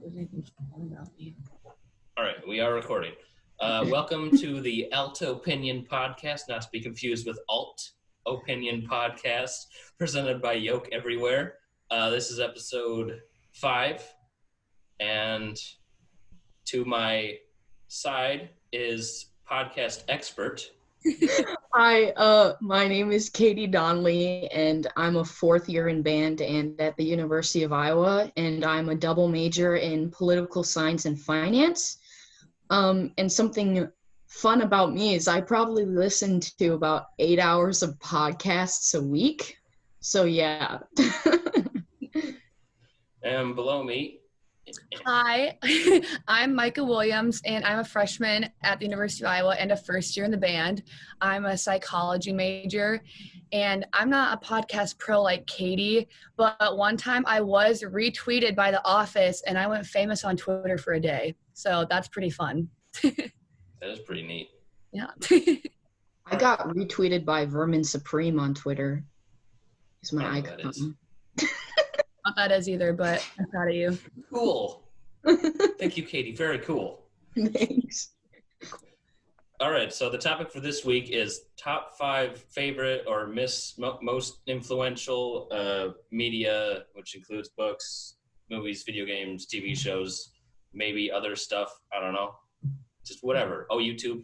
There's anything fun about me. All right, we are recording. Welcome to the Alto-Pinion Podcast, not to be confused with Alt-Opinion Podcast, presented by Yoke Everywhere. This is episode 5, and to my side is podcast expert. Hi, my name is Katie Donnelly, and I'm a fourth year in band and at the University of Iowa, and I'm a double major in political science and finance. And something fun about me is I probably listen to about 8 hours of podcasts a week. So yeah. And below me. Hi, I'm Micah Williams, and I'm a freshman at the University of Iowa and a first year in the band. I'm a psychology major, and I'm not a podcast pro like Katie, but one time I was retweeted by The Office, and I went famous on Twitter for a day. So that's pretty fun. That is pretty neat. Yeah. I got retweeted by Vermin Supreme on Twitter. He's my icon. Not that is either, but I'm proud of you. Cool. Thank you, Katie. Very cool. Thanks. All right, so the topic for this week is top 5 favorite or most influential media, which includes books, movies, video games, TV shows, maybe other stuff. I don't know. Just whatever. Oh, YouTube.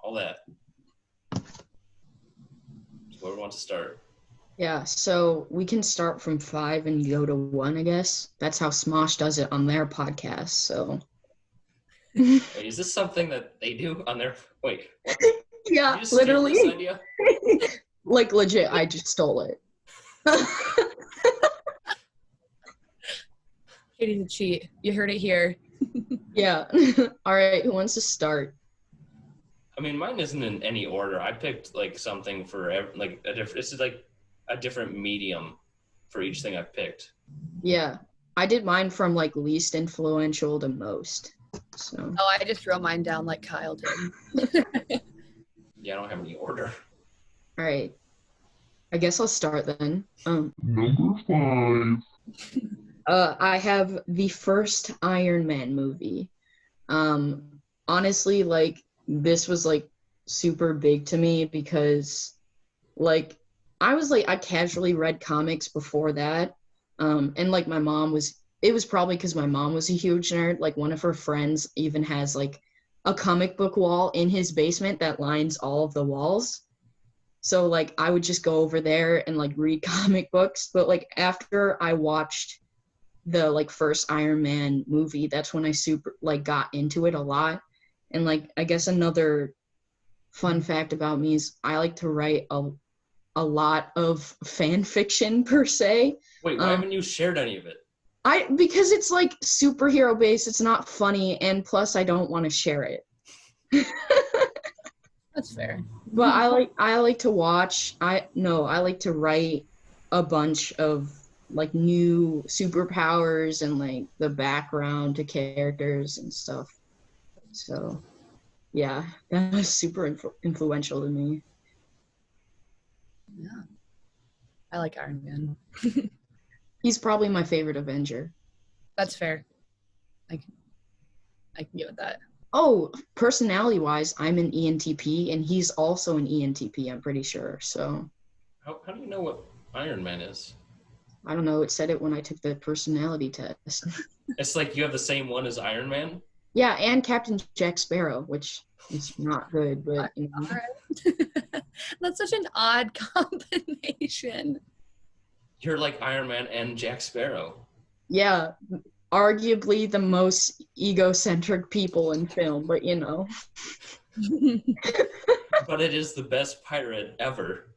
All that. Where we want to start. Yeah, so we can start from 5 and go to 1, I guess. That's how Smosh does it on their podcast, so. Wait, is this something that they do on their... Wait. What? Yeah, literally. This idea? Like, legit, I just stole it. Katie's a cheat. You heard it here. Yeah. All right, who wants to start? I mean, mine isn't in any order. I picked, like, something for, like, a different... This is, like, a different medium for each thing I've picked. Yeah, I did mine from like least influential to most. So. Oh, I just wrote mine down like Kyle did. Yeah, I don't have any order. All right, I guess I'll start then. Number 5. I have the first Iron Man movie. Honestly, like this was like super big to me because, like. I casually read comics before that. And like it was probably because my mom was a huge nerd. Like one of her friends even has like a comic book wall in his basement that lines all of the walls. So like I would just go over there and like read comic books. But like after I watched the like first Iron Man movie, that's when I super like got into it a lot. And like I guess another fun fact about me is I like to write a lot of fan fiction per se. Wait, why haven't you shared any of it? Because it's like superhero based, it's not funny, and plus I don't want to share it. That's fair. But I like to watch. I like to write a bunch of like new superpowers and like the background to characters and stuff. So yeah, that was super influential to me. Yeah. I like Iron Man. He's probably my favorite Avenger. That's fair. I can get with that. Oh, personality-wise, I'm an ENTP, and he's also an ENTP, I'm pretty sure. So, how do you know what Iron Man is? I don't know. It said it when I took the personality test. It's like you have the same one as Iron Man? Yeah, and Captain Jack Sparrow, which is not good, but you know. Right. That's such an odd combination. You're like Iron Man and Jack Sparrow. Yeah, arguably the most egocentric people in film, but you know. But it is the best pirate ever.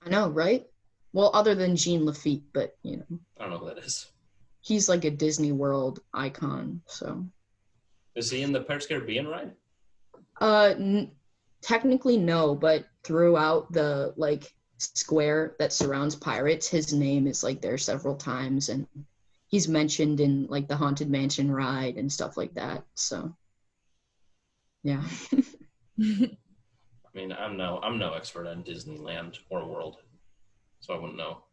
I know, right? Well, other than Jean Lafitte, but you know. I don't know who that is. He's like a Disney World icon, so. Is he in the Pirates of the Caribbean ride? Technically no, but throughout the like square that surrounds pirates, his name is like there several times, and he's mentioned in like the Haunted Mansion ride and stuff like that. So yeah. I mean, I'm no expert on Disneyland or World, so I wouldn't know.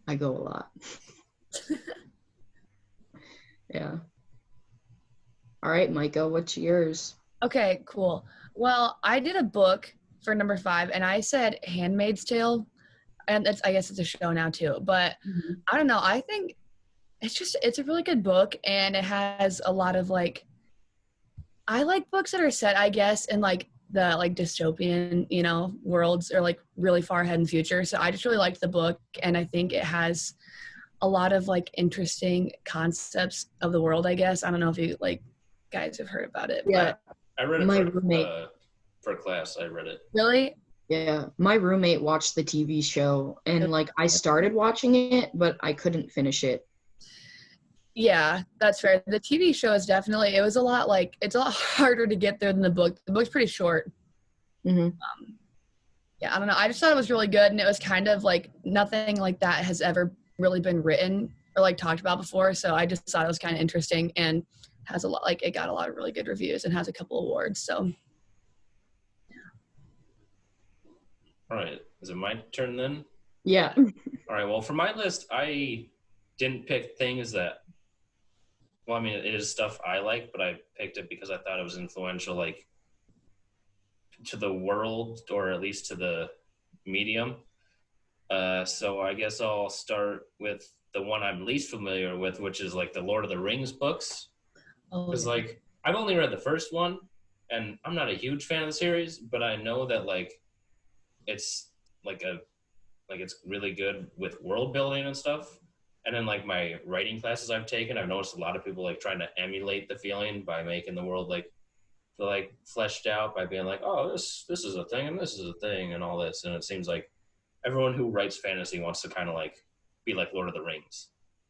I go a lot. Yeah. All right, Micah, what's yours? Okay, cool. Well, I did a book for number 5, and I said Handmaid's Tale, and I guess it's a show now too. But I don't know. I think it's a really good book, and it has a lot of like. I like books that are set, I guess, in like the like dystopian, worlds, or like really far ahead in the future. So I just really liked the book, and I think it has a lot of like interesting concepts of the world, I guess. I don't know if you like guys have heard about it. Yeah. But I read it My roommate. For class. I read it. really? Yeah, my roommate watched the TV show, and like I started watching it, but I couldn't finish it. Yeah, that's fair. The TV show is definitely, it's a lot harder to get there than the book. The book's pretty short. hmm Yeah, I don't know. I just thought it was really good, and it was kind of like nothing like that has ever really been written or like talked about before. So I just thought it was kind of interesting, and has a lot, like it got a lot of really good reviews and has a couple awards. So All right. Is it my turn then? Yeah. All right. Well, for my list, I didn't pick things that. Well, I mean, it is stuff I like, but I picked it because I thought it was influential, like to the world, or at least to the medium. So I guess I'll start with the one I'm least familiar with, which is like the Lord of the Rings books. Because like I've only read the first one, and I'm not a huge fan of the series, but I know that like it's it's really good with world building and stuff. And then like my writing classes I've taken, I've noticed a lot of people like trying to emulate the feeling by making the world like feel like fleshed out, by being like, oh, this is a thing and this is a thing and all this. And it seems like everyone who writes fantasy wants to kind of like be like Lord of the Rings.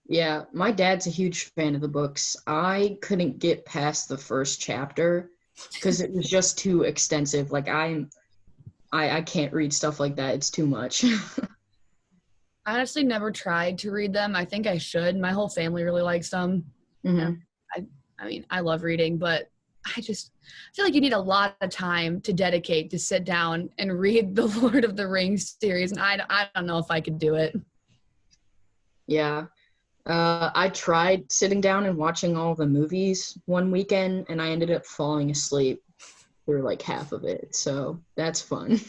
Yeah, my dad's a huge fan of the books. I couldn't get past the first chapter because it was just too extensive. Like I can't read stuff like that. It's too much. I honestly never tried to read them. I think I should. My whole family really likes them. hmm I mean, I love reading, but I feel like you need a lot of time to dedicate to sit down and read the Lord of the Rings series, and I don't know if I could do it. Yeah. I tried sitting down and watching all the movies one weekend, and I ended up falling asleep through like half of it. So that's fun.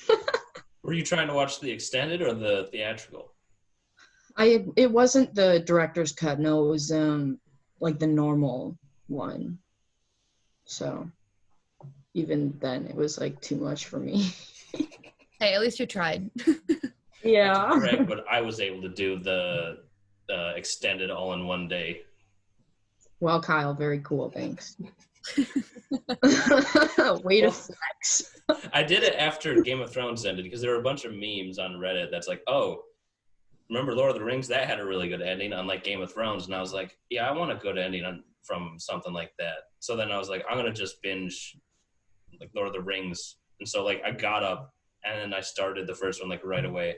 Were you trying to watch the extended or the theatrical? It wasn't the director's cut. No, it was like the normal one. So even then, it was like too much for me. Hey, at least you tried. Yeah. Correct, but I was able to do the extended all in one day. Well, Kyle, very cool. Thanks. Way to flex. I did it after Game of Thrones ended because there were a bunch of memes on Reddit that's like, oh, remember Lord of the Rings? That had a really good ending, unlike Game of Thrones. And I was like, yeah, I want a good ending from something like that. So then I was like, I'm going to just binge like Lord of the Rings. And so like I got up and then I started the first one like right away.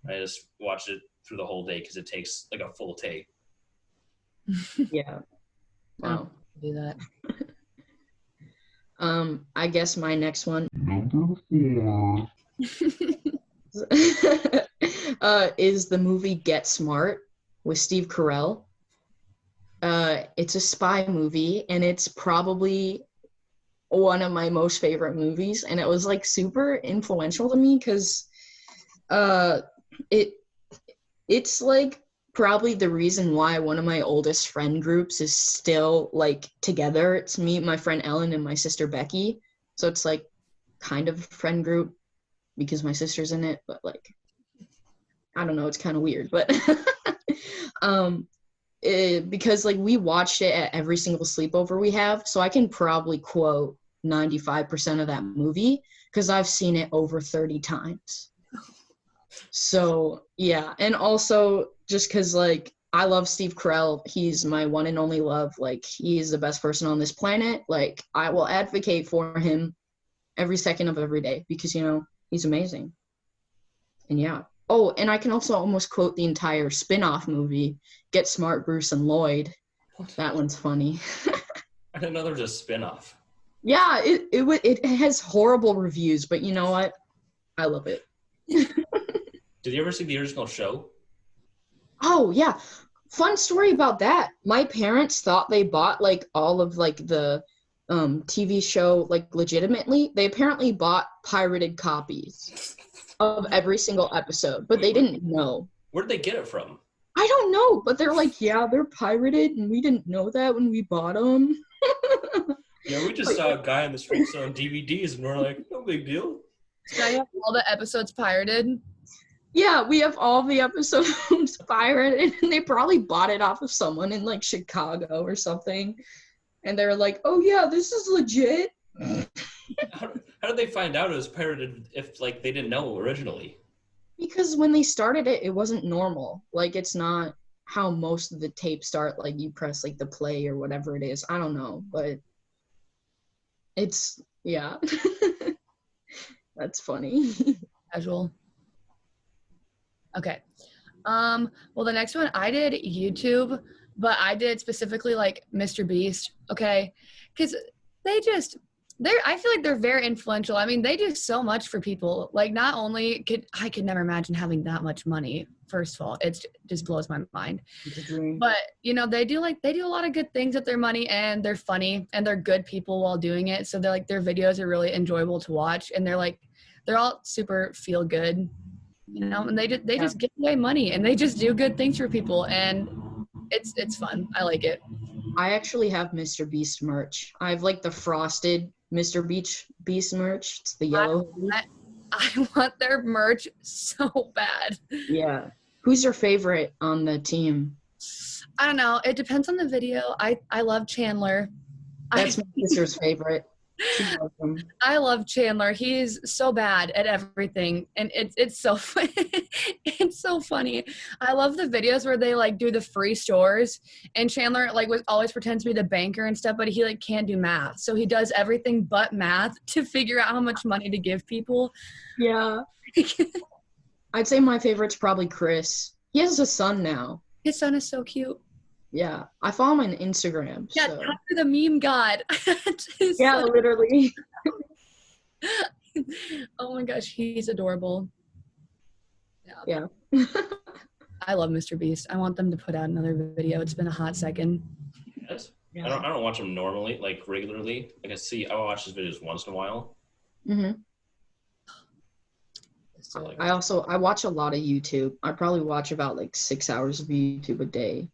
I just watched it through the whole day because it takes like a full day. Yeah. Wow. Do that. I guess my next one Number 4. is the movie Get Smart with Steve Carell. It's a spy movie, and it's probably one of my most favorite movies, and it was like super influential to me because it's like probably the reason why one of my oldest friend groups is still like together. It's me, my friend Ellen, and my sister Becky. So it's like kind of a friend group because my sister's in it, but like I don't know, it's kind of weird, but because like we watched it at every single sleepover we have, so I can probably quote 95% of that movie because I've seen it over 30 times. So yeah, and also just because like I love Steve Carell, he's my one and only love. Like he's the best person on this planet. Like I will advocate for him every second of every day because he's amazing. And yeah. Oh, and I can also almost quote the entire spin-off movie, Get Smart, Bruce and Lloyd. That one's funny. I didn't know there was a spin-off. Yeah, it has horrible reviews, but you know what? I love it. Did you ever see the original show? Oh, yeah. Fun story about that. My parents thought they bought like all of like the TV show, like, legitimately, they apparently bought pirated copies of every single episode, but they didn't know. Where'd they get it from? I don't know, but they're like, yeah, they're pirated, and we didn't know that when we bought them. Yeah, we just saw a guy in the street selling DVDs, and we're like, no big deal. So now you have all the episodes pirated? Yeah, we have all the episodes pirated, and they probably bought it off of someone in, like, Chicago or something. And they're like, oh, yeah, this is legit. How did they find out it was pirated if, like, they didn't know originally? Because when they started it, it wasn't normal. Like, it's not how most of the tapes start. Like, you press, like, the play or whatever it is. I don't know, but it's, yeah. That's funny. Casual. Okay. Well, the next one, I did YouTube, but I did specifically, like, Mr. Beast, okay? Because I feel like they're very influential. I mean, they do so much for people. Like, not only I could never imagine having that much money, first of all. It just blows my mind. But, you know, they do a lot of good things with their money, and they're funny, and they're good people while doing it. So their videos are really enjoyable to watch, and they're all super feel good, you know, and they just give away money, and they just do good things for people, and it's fun. I like it. I actually have Mr. Beast merch. I have, like, the frosted Mr. Beast merch. It's the yellow. I want their merch so bad. Yeah. Who's your favorite on the team? I don't know. It depends on the video. I love Chandler. That's my sister's favorite. She loves him. I love Chandler. He's so bad at everything, and it's so it's so funny. I love the videos where they, like, do the free stores, and Chandler, like, always pretends to be the banker and stuff, but he, like, can't do math, so he does everything but math to figure out how much money to give people. Yeah. I'd say my favorite's probably Chris. He has a son now. His son is so cute. Yeah, I follow him on Instagram. Yeah, so. Tucker the meme god. Yeah, literally. Oh my gosh, he's adorable. Yeah. I love Mr. Beast. I want them to put out another video. It's been a hot second. Yes. Yeah. I don't watch him normally, like, regularly. Like, I watch his videos once in a while. Mm-hmm. So, like, I watch a lot of YouTube. I probably watch about, like, 6 hours of YouTube a day.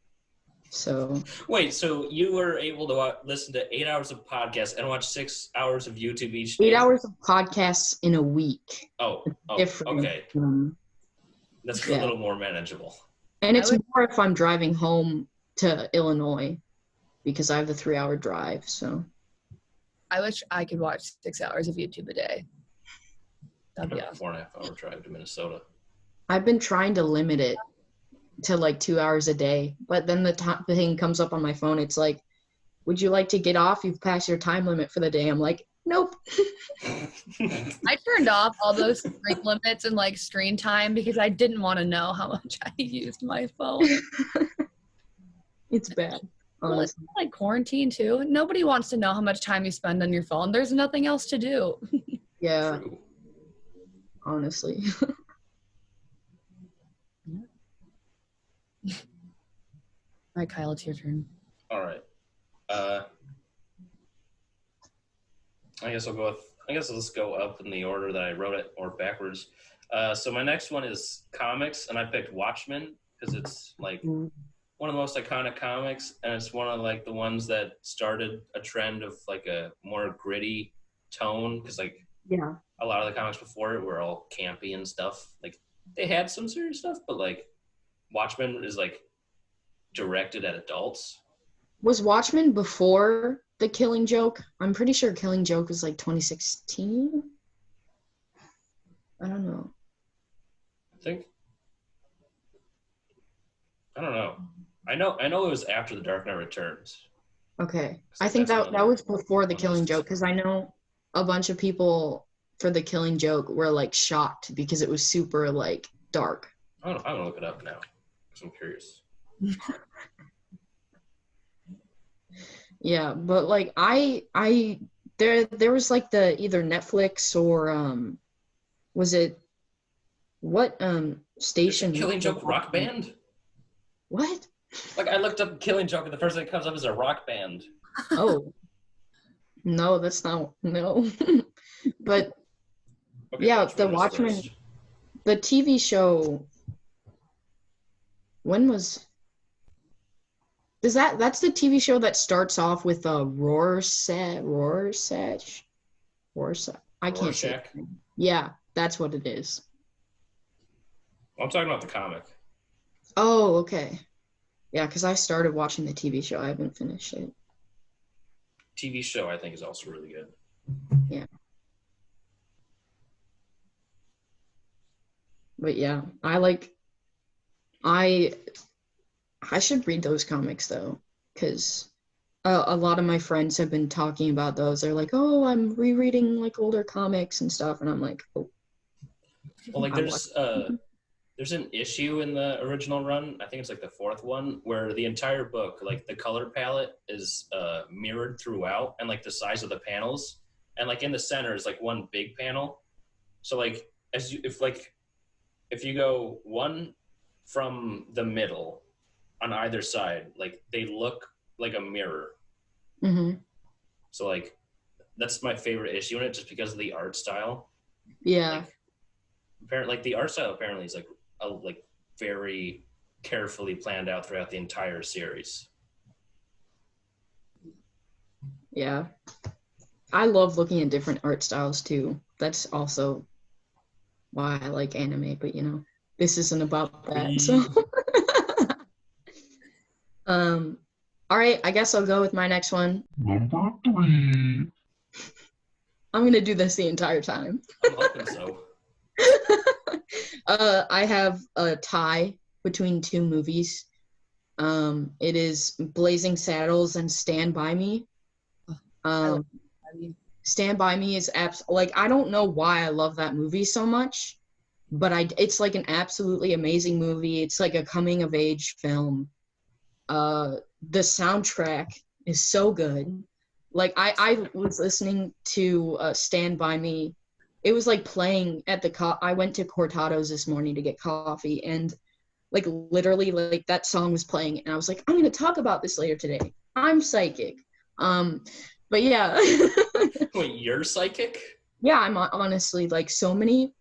So wait, so you were able to listen to 8 hours of podcasts and watch 6 hours of YouTube each day? 8 hours of podcasts in a week. Oh, different. Okay. That's a little more manageable. And it's more if I'm driving home to Illinois, because I have the 3-hour drive. So I wish I could watch 6 hours of YouTube a day. That'd be awesome. 4.5 hour drive to Minnesota. I've been trying to limit it to, like, 2 hours a day, but then the thing comes up on my phone. It's like, would you like to get off? You've passed your time limit for the day. I'm like, nope. I turned off all those screen limits and, like, screen time because I didn't want to know how much I used my phone. It's bad. Well, it's like quarantine too. Nobody wants to know how much time you spend on your phone. There's nothing else to do. Yeah. True. Honestly. All right, Kyle, it's your turn. All right. I guess let's go up in the order that I wrote it, or backwards. So my next one is comics, and I picked Watchmen because it's, like, one of the most iconic comics, and it's one of, like, the ones that started a trend of, like, a more gritty tone, because, like, Yeah. a lot of the comics before it were all campy and stuff. Like, they had some serious stuff, but, like, Watchmen is, like, directed at adults. Was Watchmen before The Killing Joke? I'm pretty sure Killing Joke was, like, 2016. I don't know. I don't know. I know it was after The Dark Knight Returns. Okay. I think that was before The Killing Joke, because I know a bunch of people for The Killing Joke were, like, shocked because it was super, like, dark. I'm gonna look it up now because I'm curious. Yeah, but, like, there was, like, the either Netflix or was it what station? Killing Joke rock band? What? Like, I looked up Killing Joke and the first thing that comes up is a rock band. Oh. No, that's not, no. But Okay, yeah, The Watchmen was Watchmen, first. the TV show, when was, that's the TV show that starts off with a Rorschach, I can't say Rorschach? it. Yeah, that's what it is. I'm talking about the comic. Oh, okay. Yeah, because I started watching the TV show. I haven't finished it. TV show, I think, is also really good. Yeah. But yeah, I should read those comics though, because a lot of my friends have been talking about those. They're like, "Oh, I'm rereading like older comics and stuff," and I'm like, "Oh." Well, like I there's an issue in the original run. I think it's like the fourth one where the entire book, like the color palette, is mirrored throughout, and like the size of the panels, and like in the center is like one big panel. So like if you go one from the middle on either side, like they look like a mirror. Mm-hmm. So like that's my favorite issue in it, just because of the art style. Yeah. Like, apparently, like the art style apparently is like very carefully planned out throughout the entire series. Yeah. I love looking at different art styles too. That's also why I like anime, but this isn't about that. So all right, I guess I'll go with my next one. Number 3. I'm gonna do this the entire time. I'm hoping so. I have a tie between two movies. It is Blazing Saddles and Stand By Me. Stand By Me is I don't know why I love that movie so much, but it's like an absolutely amazing movie. It's like a coming of age film. The soundtrack is so good. Like I was listening to Stand By Me. It was like playing at I went to Cortado's this morning to get coffee, and like literally like that song was playing, and I was like, I'm gonna talk about this later today. I'm psychic. But yeah. Wait, you're psychic? Yeah, I'm honestly like so many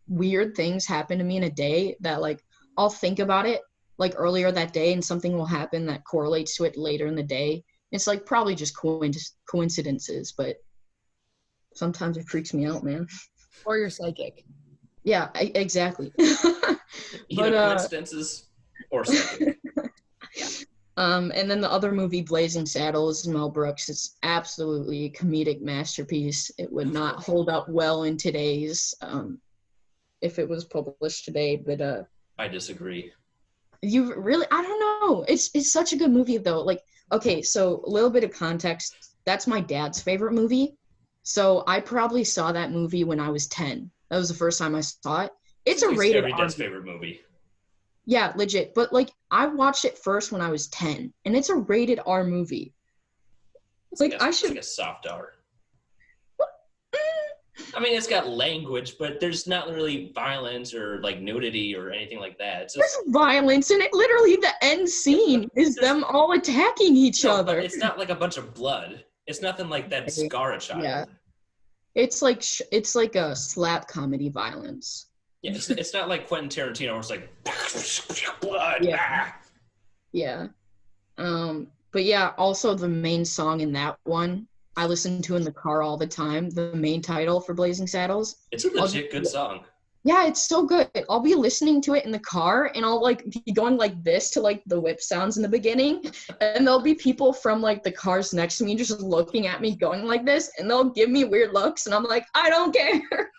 weird things happen to me in a day that like I'll think about it like earlier that day, and something will happen that correlates to it later in the day. It's like probably just coincidences, but sometimes it freaks me out, man. Or you're psychic. Yeah, exactly. Either coincidences or psychic. And then the other movie, Blazing Saddles, Mel Brooks, is absolutely a comedic masterpiece. It would not hold up well in today's, if it was published today, but I disagree. You really, I don't know. It's such a good movie though. Like, okay, so a little bit of context. That's my dad's favorite movie. So I probably saw that movie when I was 10. That was the first time I saw it. It's a rated every R dad's favorite movie. Yeah, legit. But like I watched it first when I was 10, and it's a rated R movie. It's like a soft R. I mean, it's got language, but there's not really violence or like nudity or anything like that. It's just, there's violence in it. Literally, the end scene is them all attacking each other. It's not like a bunch of blood. It's nothing like that. Scar a child. Yeah. It's like a slap comedy violence. Yeah, it's not like Quentin Tarantino where it's like blood. Yeah. Yeah. But yeah, also the main song in that one, I listen to in the car all the time, the main title for Blazing Saddles. It's a legit good song. Yeah, it's so good. I'll be listening to it in the car, and I'll like be going like this to like the whip sounds in the beginning, and there'll be people from like the cars next to me just looking at me going like this, and they'll give me weird looks, and I'm like, I don't care.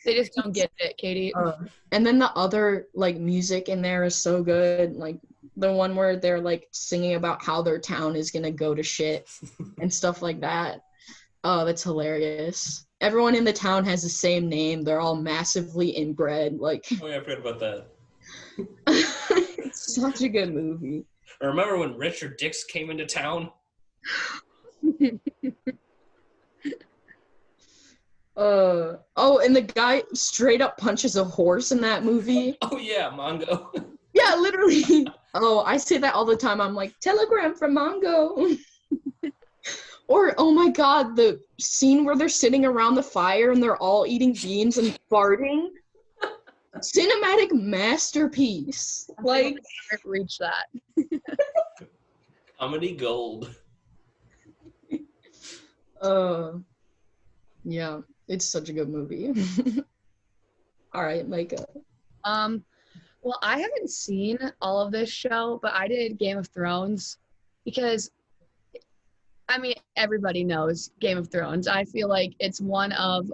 They just don't get it, Katie. And then the other like music in there is so good, like the one where they're like singing about how their town is gonna go to shit and stuff like that. Oh, that's hilarious. Everyone in the town has the same name. They're all massively inbred. Like, oh yeah, I forgot about that. It's such a good movie. I remember when Richard Dix came into town? And the guy straight up punches a horse in that movie. Oh yeah, Mongo. Yeah, literally. Oh, I say that all the time. I'm like, telegram from Mongo. Or, oh my god, the scene where they're sitting around the fire and they're all eating beans and farting. Cinematic masterpiece. Like, I've reached that. Comedy gold. Yeah, it's such a good movie. All right, Micah. Well, I haven't seen all of this show, but I did Game of Thrones because, I mean, everybody knows Game of Thrones. I feel like it's one of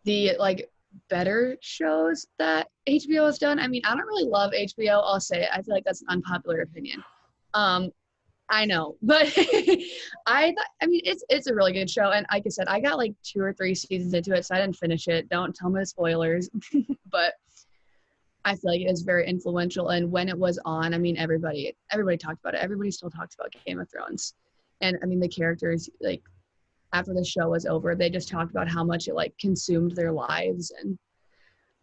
the, like, better shows that HBO has done. I mean, I don't really love HBO, I'll say it. I feel like that's an unpopular opinion. I know, but I mean, it's a really good show. And like I said, I got like 2 or 3 seasons into it, so I didn't finish it. Don't tell me the spoilers, but I feel like it is very influential. And when it was on, I mean, everybody talked about it. Everybody still talks about Game of Thrones. And I mean, the characters, like, after the show was over, they just talked about how much it like consumed their lives, and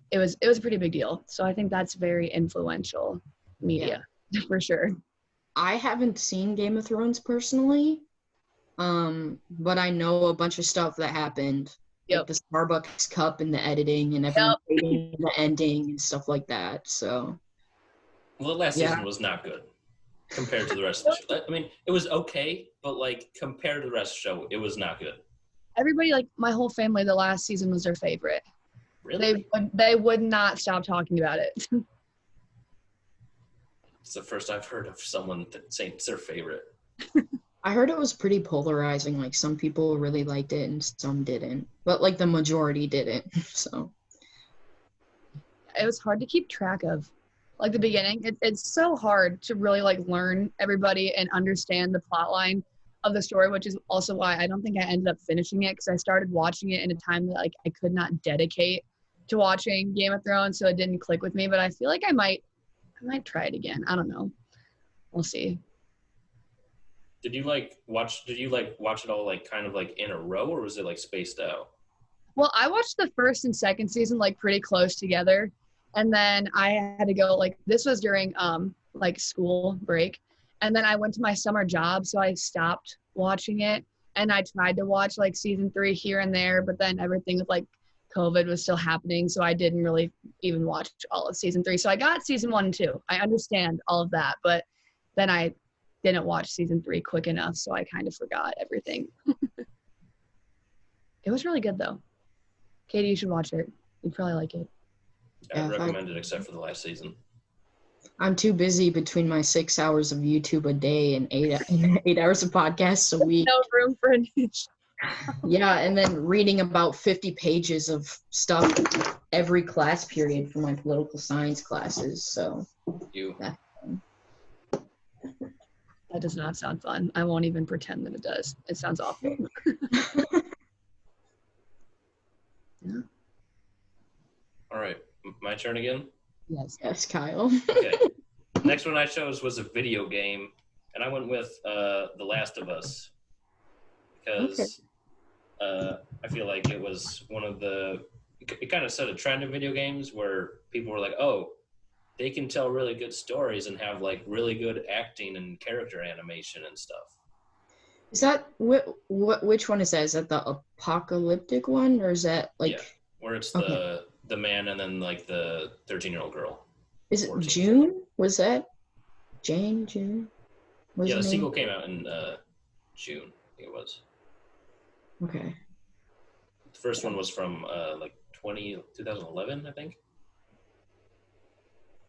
it was a pretty big deal. So I think that's very influential media, for sure. I haven't seen Game of Thrones personally, but I know a bunch of stuff that happened. Yep. Like the Starbucks cup and the editing and everyone hating the ending and stuff like that. So, well, the last season was not good compared to the rest of the show. I mean, it was okay, but like compared to the rest of the show, it was not good. Everybody, like my whole family, the last season was their favorite. Really? They would not stop talking about it. It's the first I've heard of someone saying it's their favorite. I heard it was pretty polarizing. Like some people really liked it and some didn't, but like the majority didn't. So it was hard to keep track of. Like the beginning, it's so hard to really like learn everybody and understand the plot line of the story, which is also why I don't think I ended up finishing it, because I started watching it in a time that like I could not dedicate to watching Game of Thrones, so it didn't click with me. But I feel like I might try it again. I don't know. We'll see. Did you watch it all like kind of like in a row, or was it like spaced out? Well, I watched the first and second season like pretty close together. And then I had to go, like, this was during like school break. And then I went to my summer job, so I stopped watching it. And I tried to watch like season 3 here and there, but then everything with like COVID was still happening, so I didn't really even watch all of season 3. So I got season 1 and 2. I understand all of that, but then I didn't watch season 3 quick enough, so I kind of forgot everything. It was really good though. Katie, you should watch it. You'd probably like it. I recommend it except for the last season. I'm too busy between my 6 hours of YouTube a day and 8 hours of podcasts a week. No room for a niche. Yeah, and then reading about 50 pages of stuff every class period for my political science classes. So that does not sound fun. I won't even pretend that it does. It sounds awful. Yeah. All right, my turn again? Yes, Kyle. Okay. Next one I chose was a video game, and I went with The Last of Us because I feel like it was one of it kind of set a trend in video games where people were like, oh, they can tell really good stories and have like really good acting and character animation and stuff. Is that which one is that? Is that the apocalyptic one, or is that like where it's the man and then like the 13-year-old girl? Is it June? Was that June? The sequel came out in June, I think it was. Okay. The first one was from like 2011, I think.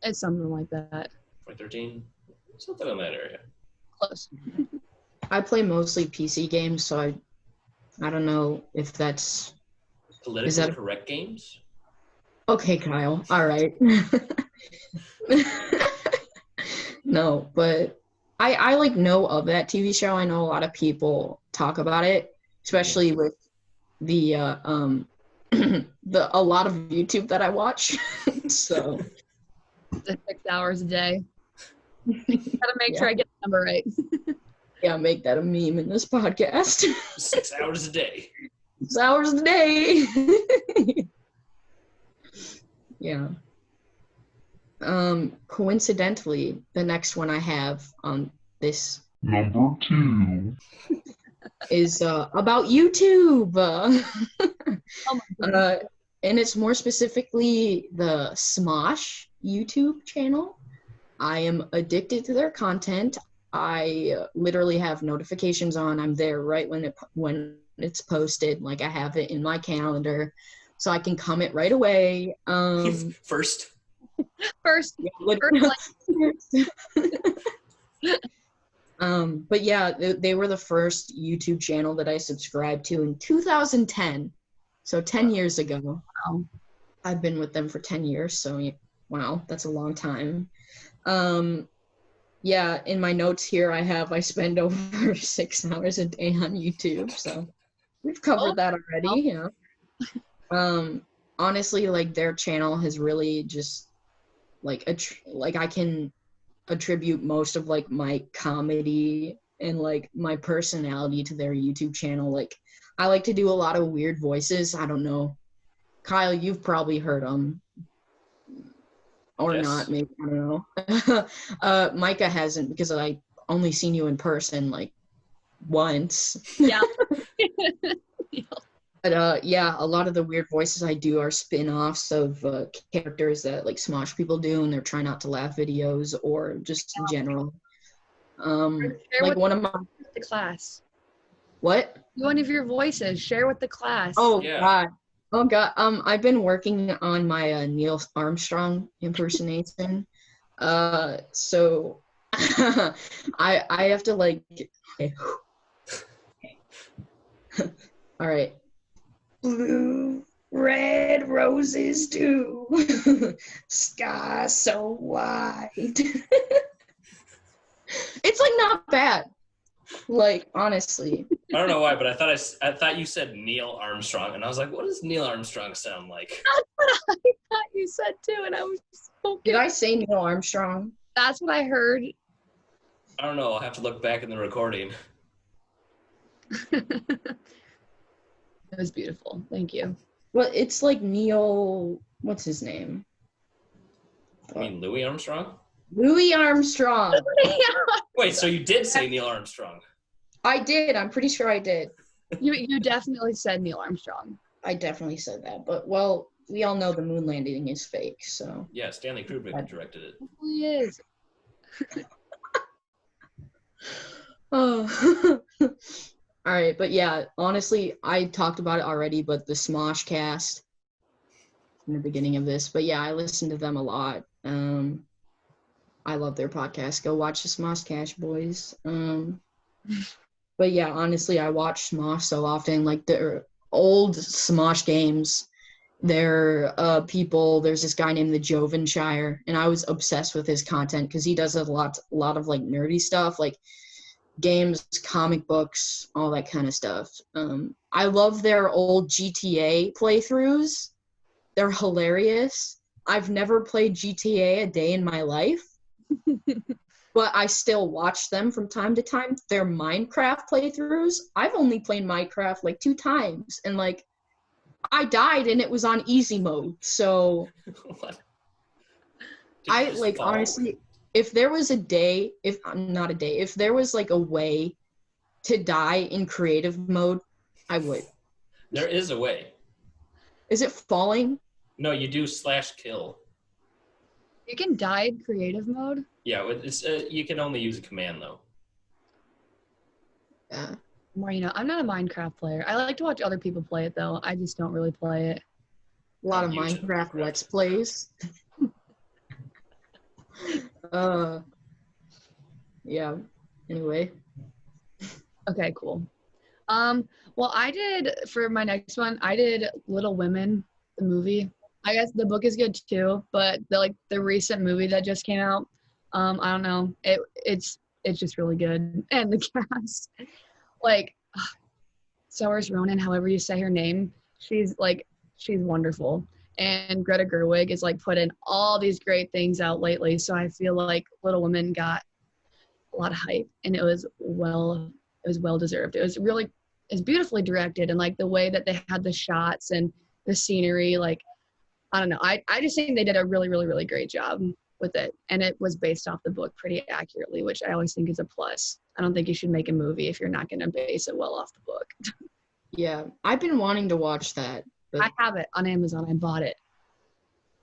It's something like that. 2013, something in that area. Close. I play mostly PC games, so I don't know if that's politically correct games. Okay, Kyle. All right. No, but I like know of that TV show. I know a lot of people talk about it, especially with the a lot of YouTube that I watch. So 6 hours a day. Gotta make sure I get the number right. Yeah, make that a meme in this podcast. 6 hours a day. 6 hours a day. Yeah. Coincidentally, the next one I have on this Number 2. is about YouTube. Oh my goodness. And it's more specifically the Smosh YouTube channel. I am addicted to their content. I literally have notifications on. I'm there right when it's posted. Like I have it in my calendar, so I can comment right away. First. First, But yeah, they were the first YouTube channel that I subscribed to in 2010. So 10 years ago. Wow. I've been with them for 10 years, so wow, that's a long time. Yeah, in my notes here I spend over 6 hours a day on YouTube, so we've covered that already, honestly, like their channel has really just like I can attribute most of like my comedy and like my personality to their YouTube channel. Like I like to do a lot of weird voices. I don't know. Kyle, you've probably heard them. Or Yes. not, maybe. I don't know. Micah hasn't because I only seen you in person like once. Yeah. But yeah, a lot of the weird voices I do are spin-offs of characters that like Smosh people do, and they're try not to laugh videos or just in general. Like one of my the class. what? One of your voices. Share with the class. Oh Yeah. God. Oh God. I've been working on my Neil Armstrong impersonation. So I have to like. Okay. All right. Blue, red roses too. Sky so wide. It's like not bad. Like honestly. I don't know why, but I thought you said Neil Armstrong, and I was like, what does Neil Armstrong sound like? That's what I thought you said too, and I was so Did I say Neil Armstrong? That's what I heard. I don't know. I'll have to look back in the recording. It was beautiful. Thank you. Well, it's like Neil. What's his name? I mean, Louis Armstrong? Louis Armstrong. Wait, so you did say Neil Armstrong? I did. I'm pretty sure I did. You definitely said Neil Armstrong. I definitely said that. But, well, we all know the moon landing is fake, so. Yeah, Stanley Kubrick directed it. He is. Oh. All right, but yeah, honestly, I talked about it already, but the Smosh cast in the beginning of this. But yeah, I listen to them a lot. I love their podcast. Go watch the Smosh Cast, boys. But yeah, honestly, I watch Smosh so often. Like their old Smosh games, their people. There's this guy named the Jovenshire, and I was obsessed with his content because he does a lot of like nerdy stuff, like games, comic books, all that kind of stuff. I love their old GTA playthroughs. They're hilarious. I've never played GTA a day in my life. But I still watch them from time to time. Their Minecraft playthroughs, I've only played Minecraft like 2 times, and like I died and it was on easy mode. So What? I like fall? honestly, if there was a day, if there was like a way to die in creative mode, I would. There is a way. Is it falling? No, you do /kill. You can die in creative mode. Yeah, it's you can only use a command though. Yeah. More, I'm not a Minecraft player. I like to watch other people play it though. I just don't really play it. A lot of On YouTube. Minecraft Let's Plays. Yeah. Anyway. Okay, cool. Well, I did for my next one. I did Little Women, the movie. I guess the book is good too, but the recent movie that just came out, I don't know. It's just really good, and the cast, Saoirse Ronan, however you say her name, she's wonderful, and Greta Gerwig is put in all these great things out lately. So I feel like Little Women got a lot of hype, and it was well deserved. It's beautifully directed, and the way that they had the shots and the scenery, I don't know. I just think they did a really, really, really great job with it. And it was based off the book pretty accurately, which I always think is a plus. I don't think you should make a movie if you're not going to base it well off the book. Yeah, I've been wanting to watch that. But I have it on Amazon. I bought it.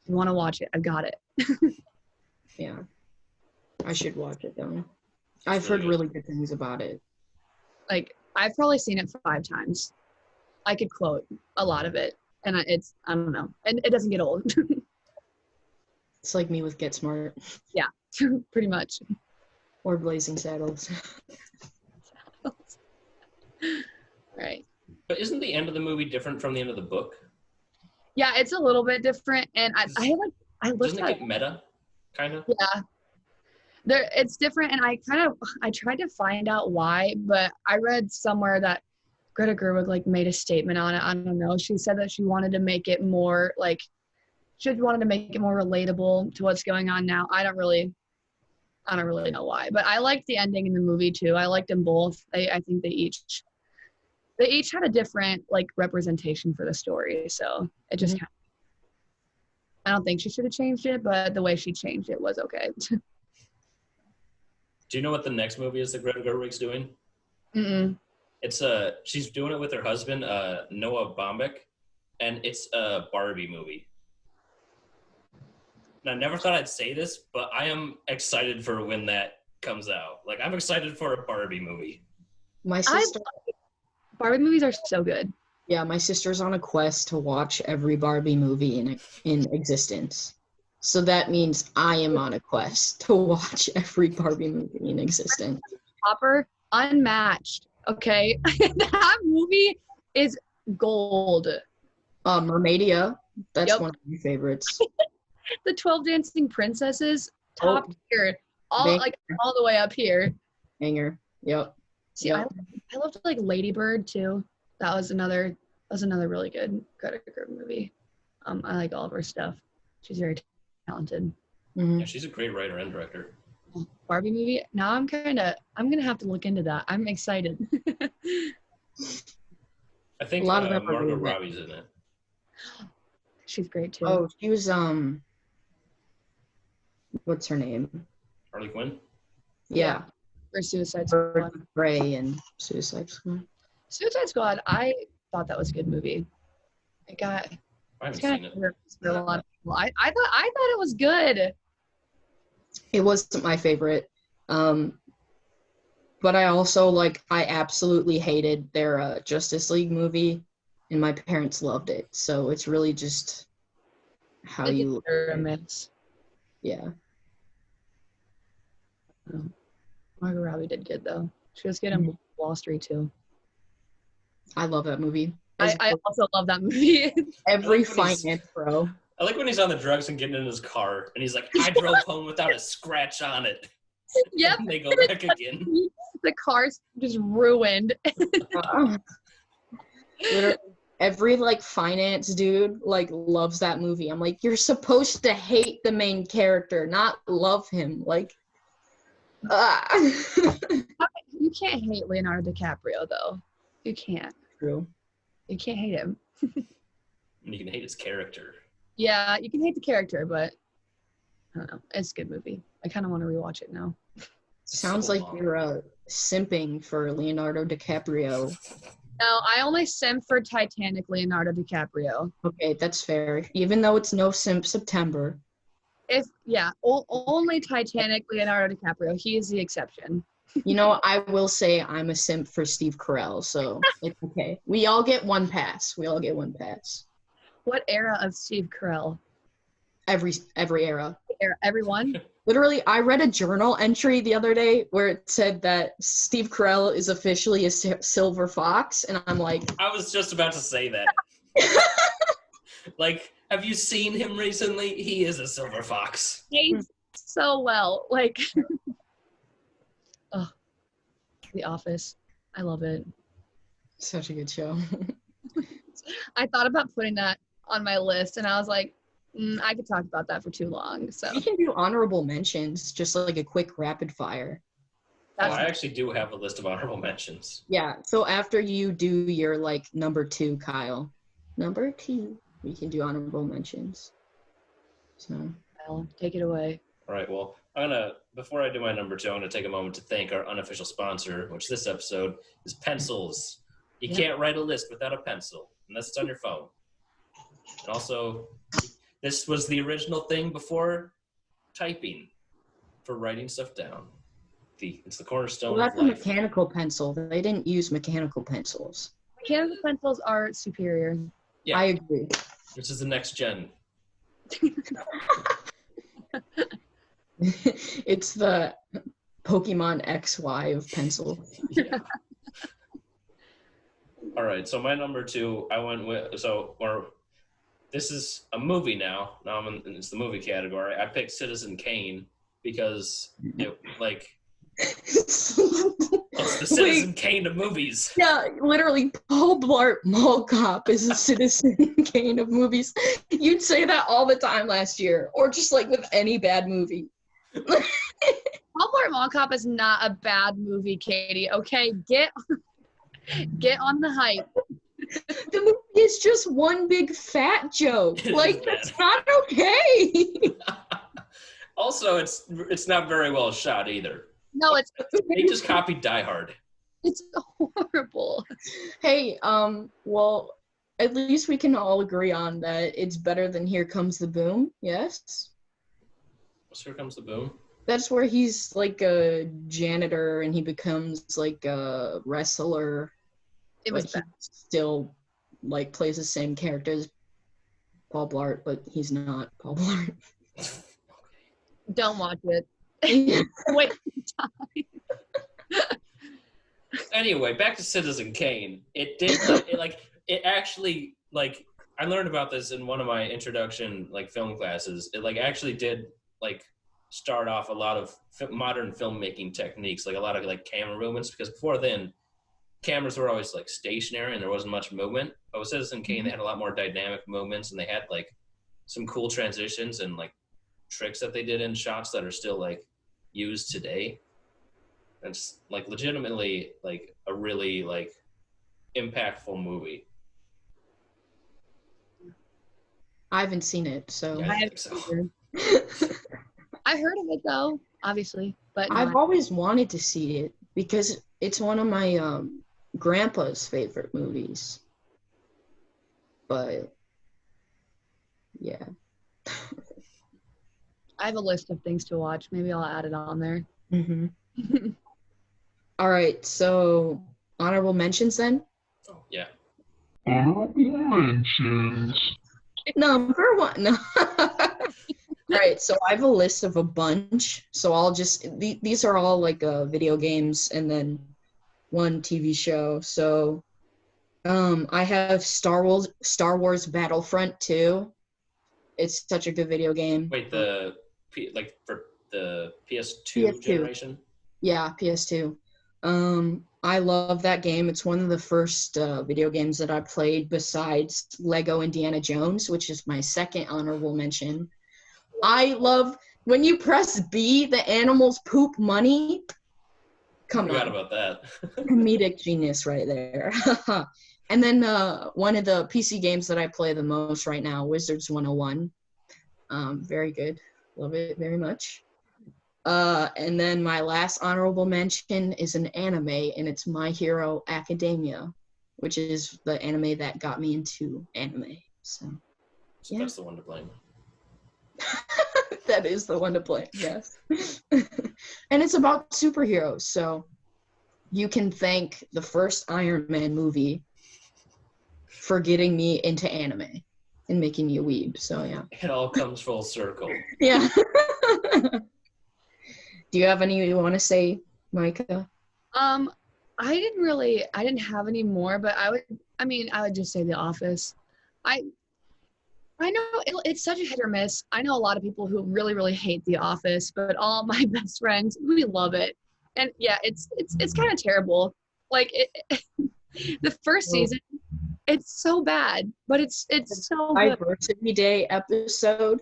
If you want to watch it, I've got it. yeah, I should watch it though. I've heard really good things about it. Like, I've probably seen it 5 times. I could quote a lot of it. And I don't know. And it doesn't get old. It's like me with Get Smart. Yeah, pretty much. Or Blazing Saddles. Right. But isn't the end of the movie different from the end of the book? Yeah, it's a little bit different. And I looked Doesn't it at get meta, kind of? Yeah. It's different, and I tried to find out why, but I read somewhere that Greta Gerwig made a statement on it. I don't know. She said that she wanted to make it more relatable to what's going on now. I don't really know why, but I liked the ending in the movie too. I liked them both. I think they each had a different representation for the story. So it just I don't think she should have changed it, but the way she changed it was okay. Do you know what the next movie is that Greta Gerwig's doing? Mm-mm. It's she's doing it with her husband, Noah Baumbach, and it's a Barbie movie. And I never thought I'd say this, but I am excited for when that comes out. I'm excited for a Barbie movie. My sister. Barbie movies are so good. Yeah, my sister's on a quest to watch every Barbie movie in existence. So that means I am on a quest to watch every Barbie movie in existence. Hopper, unmatched. Okay, that movie is gold. Mermaidia, that's one of my favorites. The 12 Dancing Princesses, top tier, all the way up here. Hanger, yep. See, I loved Lady Bird too. That was another really good Greta Gerwig movie. I like all of her stuff. She's very talented. Mm-hmm. Yeah, she's a great writer and director. Barbie movie. Now I'm gonna have to look into that. I'm excited. I think Margot Robbie's in it. She's great too. Oh, she was what's her name? Harley Quinn? Yeah. Or Suicide Squad. Ray and Suicide Squad. Suicide Squad, I thought that was a good movie. I haven't seen it. For a lot of people. I thought it was good. It wasn't my favorite. But I also I absolutely hated their Justice League movie, and my parents loved it. So it's really just how you look at it. A mix. Yeah. Margot Robbie did good though. She was good in Wall Street too. I love that movie. I also love that movie. Every finance bro. I like when he's on the drugs and getting in his car, and he's like, I drove home without a scratch on it. Yep. And they go back again. The car's just ruined. Literally, every finance dude loves that movie. I'm like, you're supposed to hate the main character, not love him. You can't hate Leonardo DiCaprio though. You can't. True. You can't hate him. And you can hate his character. Yeah, you can hate the character, but I don't know. It's a good movie. I kind of want to rewatch it now. Sounds like you're simping for Leonardo DiCaprio. No, I only simp for Titanic Leonardo DiCaprio. Okay, that's fair. Even though it's no simp September. Only Titanic Leonardo DiCaprio. He is the exception. I will say I'm a simp for Steve Carell, so it's okay. We all get one pass. What era of Steve Carell? Every era. Everyone? Literally, I read a journal entry the other day where it said that Steve Carell is officially a silver fox, and I'm like... I was just about to say that. Have you seen him recently? He is a silver fox. He's so well. Oh, The Office. I love it. Such a good show. I thought about putting that on my list, and I was like, I could talk about that for too long. So you can do honorable mentions, just a quick rapid fire. I actually do have a list of honorable mentions. Yeah, so after you do your number 2, Kyle, number 2, we can do honorable mentions. So Kyle, take it away. All right, well, before I do my number 2, I'm gonna take a moment to thank our unofficial sponsor, which this episode is pencils. You can't write a list without a pencil, unless it's on your phone. And also, this was the original thing before typing for writing stuff down. It's the cornerstone Well, of that's a life. mechanical pencil. They didn't use mechanical pencils. Mechanical pencils are superior. Yeah, I agree. this is the next gen. It's the Pokemon XY of pencil. Yeah. All right, so my number 2, I went with this is a movie now. Now it's the movie category. I picked Citizen Kane because it's the Citizen Kane of movies. Yeah, literally, Paul Blart Mall Cop is a Citizen Kane of movies. You'd say that all the time last year, or just like with any bad movie. Paul Blart Mall Cop is not a bad movie, Katie. Okay, get on the hype. The movie is just one big fat joke. Like, that's not okay. Also, it's not very well shot either. No, They just copied Die Hard. it's horrible. Hey, well, at least we can all agree on that it's better than Here Comes the Boom, yes? What's Here Comes the Boom? That's where he's like a janitor and he becomes like a wrestler. It was but bad. he still like plays the same character as Paul Blart, but he's not Paul Blart. Don't watch it. Yeah. Wait. Anyway, back to Citizen Kane. It actually I learned about this in one of my introduction film classes. It actually did start off a lot of modern filmmaking techniques, a lot of camera movements, because before then cameras were always stationary and there wasn't much movement. But with Citizen Kane, they had a lot more dynamic movements, and they had some cool transitions and tricks that they did in shots that are still used today. It's legitimately a really impactful movie. I haven't seen it, so Yeah, I I haven't think either. I heard of it though, obviously, but no, I've always wanted to see it because it's one of my grandpa's favorite movies. But yeah. I have a list of things to watch. Maybe I'll add it on there. Mm-hmm. All right, so honorable mentions then? Oh, yeah. Honorable mentions. Number 1. No. All right, so I have a list of a bunch. So I'll just these are all video games and then one TV show. So I have Star Wars Battlefront 2. It's such a good video game. Wait, for the PS2 PS2. generation? Yeah, PS2. I love that game. It's one of the first video games that I played besides Lego Indiana Jones, which is my second honorable mention. I love when you press B, the animals poop money. Come Forgot on. about that. Comedic genius right there. And then one of the PC games that I play the most right now, Wizards 101. Very good. Love it very much. And then my last honorable mention is an anime, and it's My Hero Academia, which is the anime that got me into anime. So yeah. That's the one to blame. That is the one to play, yes. And it's about superheroes, so you can thank the first Iron Man movie for getting me into anime and making me a weeb, so yeah. It all comes full circle. Yeah. Do you have any you want to say, Micah? I didn't have any more, but I would just say The Office. I know it's such a hit or miss. I know a lot of people who really, really hate The Office, but all my best friends, we love it. And yeah, it's kind of terrible. The first season, it's so bad, but it's so good. Diversity Day episode.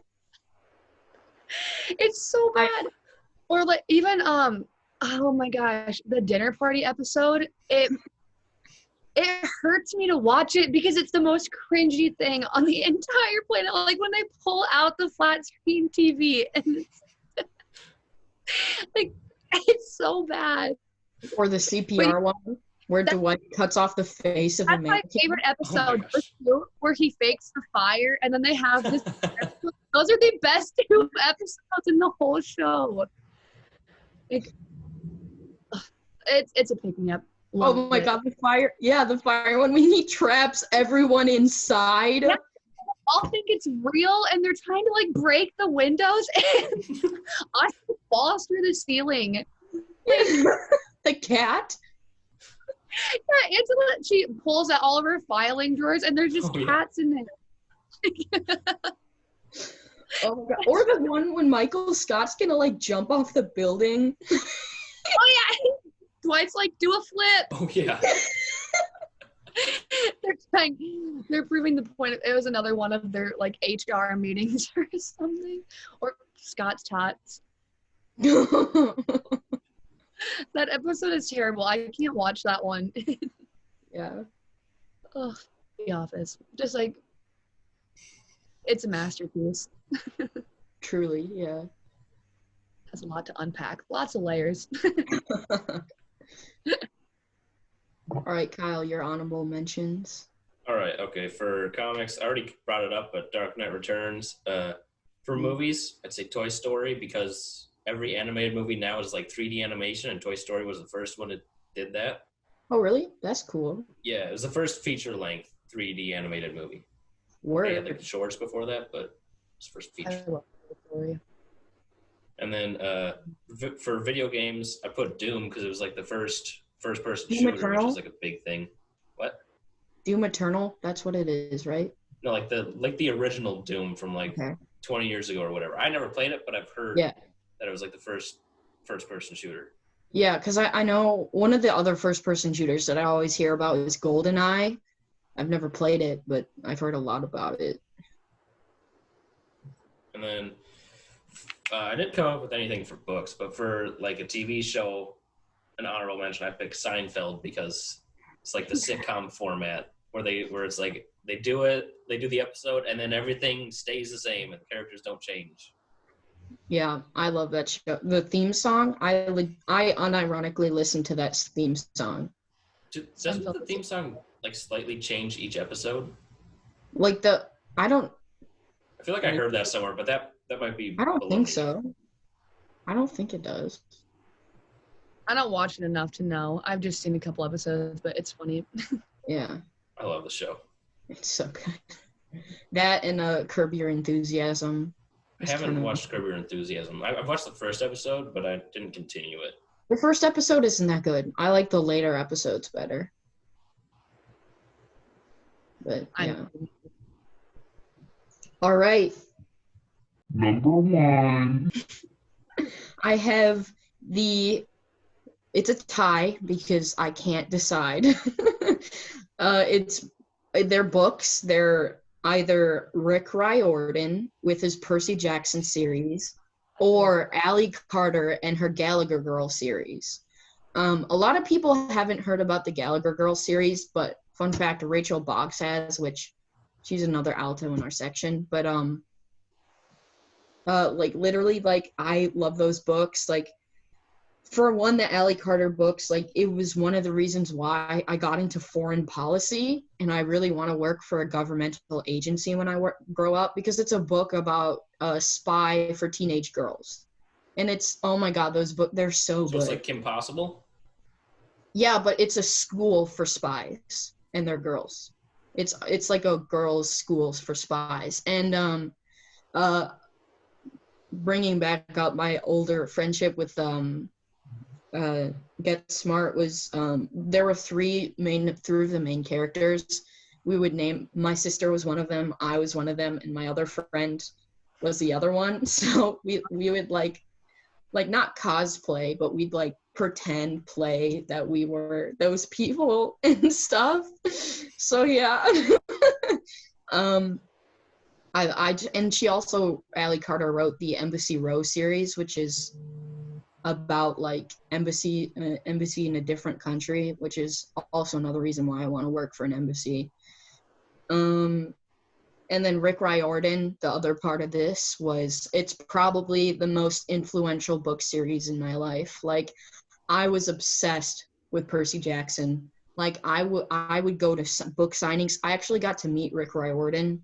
It's so bad. Or even oh my gosh, the dinner party episode, it hurts me to watch it because it's the most cringy thing on the entire planet. When they pull out the flat screen TV and Like, it's so bad. Or the CPR one where Dwight cuts off the face of a That's my mannequin. favorite Oh my episode, gosh. where he fakes the fire, and then they have this. Those are the best 2 episodes in the whole show. Like, it's a pick me up. Oh my god, the fire! Yeah, the fire one when he traps everyone inside. Yeah. All think it's real, and they're trying to like break the windows, and I falls through the ceiling. The cat. Yeah, Angela, she pulls out all of her filing drawers, and there's just cats in there. Oh my god! Or the one when Michael Scott's gonna like jump off the building. Oh yeah, Dwight's like, do a flip. Oh yeah. They're proving the point. It was another one of their like HR meetings or something, or Scott's tots. That episode is terrible. I can't watch that one. Yeah. Ugh, The Office. Just like, it's a masterpiece. Truly, yeah. Has a lot to unpack. Lots of layers. All right, Kyle, your honorable mentions. All right, okay. For comics, I already brought it up, but Dark Knight Returns. For movies, I'd say Toy Story, because every animated movie now is like 3D animation, and Toy Story was the first one that did that. Oh, really? That's cool. Yeah, it was the first feature-length 3D animated movie. Word. They had like the shorts before that, but it's first feature. I love Toy Story. And then for video games, I put Doom because it was like the first-person Doom shooter, Eternal? which is like a big thing. What? Doom Eternal, that's what it is, right? No, like the original Doom from like 20 years ago or whatever. I never played it, but I've heard that it was like the first-person shooter. Yeah, because I know one of the other first-person shooters that I always hear about is GoldenEye. I've never played it, but I've heard a lot about it. And then I didn't come up with anything for books, but for like a TV show, an honorable mention, I picked Seinfeld because it's like the sitcom format where it's like they do the episode, and then everything stays the same and the characters don't change. Yeah, I love that show. The theme song, I unironically listen to that theme song. Doesn't the theme song like slightly change each episode? Like I feel like I heard that somewhere, but that might be. I don't think so. I don't think it does. I don't watch it enough to know. I've just seen a couple episodes, but it's funny. Yeah. I love the show. It's so good. That and Curb Your Enthusiasm. I haven't watched Curb Your Enthusiasm. I've watched the first episode, but I didn't continue it. The first episode isn't that good. I like the later episodes better. But yeah. All right. Number 1. I have it's a tie because I can't decide. They're books. They're either Rick Riordan with his Percy Jackson series or Allie Carter and her Gallagher Girl series. A lot of people haven't heard about the Gallagher Girl series, but fun fact, Rachel Boggs has, which she's another alto in our section. But like literally, like I love those books. Like for one, the Allie Carter books, like it was one of the reasons why I got into foreign policy, and I really want to work for a governmental agency when I grow up, because it's a book about a spy for teenage girls, and it's, oh my god, those books, they're so good. It's like Kim Possible. Yeah, but it's a school for spies, and they're girls. It's like a girls' schools for spies, and bringing back up my older friendship with Get Smart was there were three of the main characters. We would name, my sister was one of them, I was one of them, and my other friend was the other one. So we would like not cosplay, but we'd like pretend play that we were those people and stuff. So yeah. And she also, Allie Carter, wrote the Embassy Row series, which is about like embassy in a different country, which is also another reason why I want to work for an embassy. And And then Rick Riordan, the other part of this, it's probably the most influential book series in my life. Like, I was obsessed with Percy Jackson. Like, I would go to book signings. I actually got to meet Rick Riordan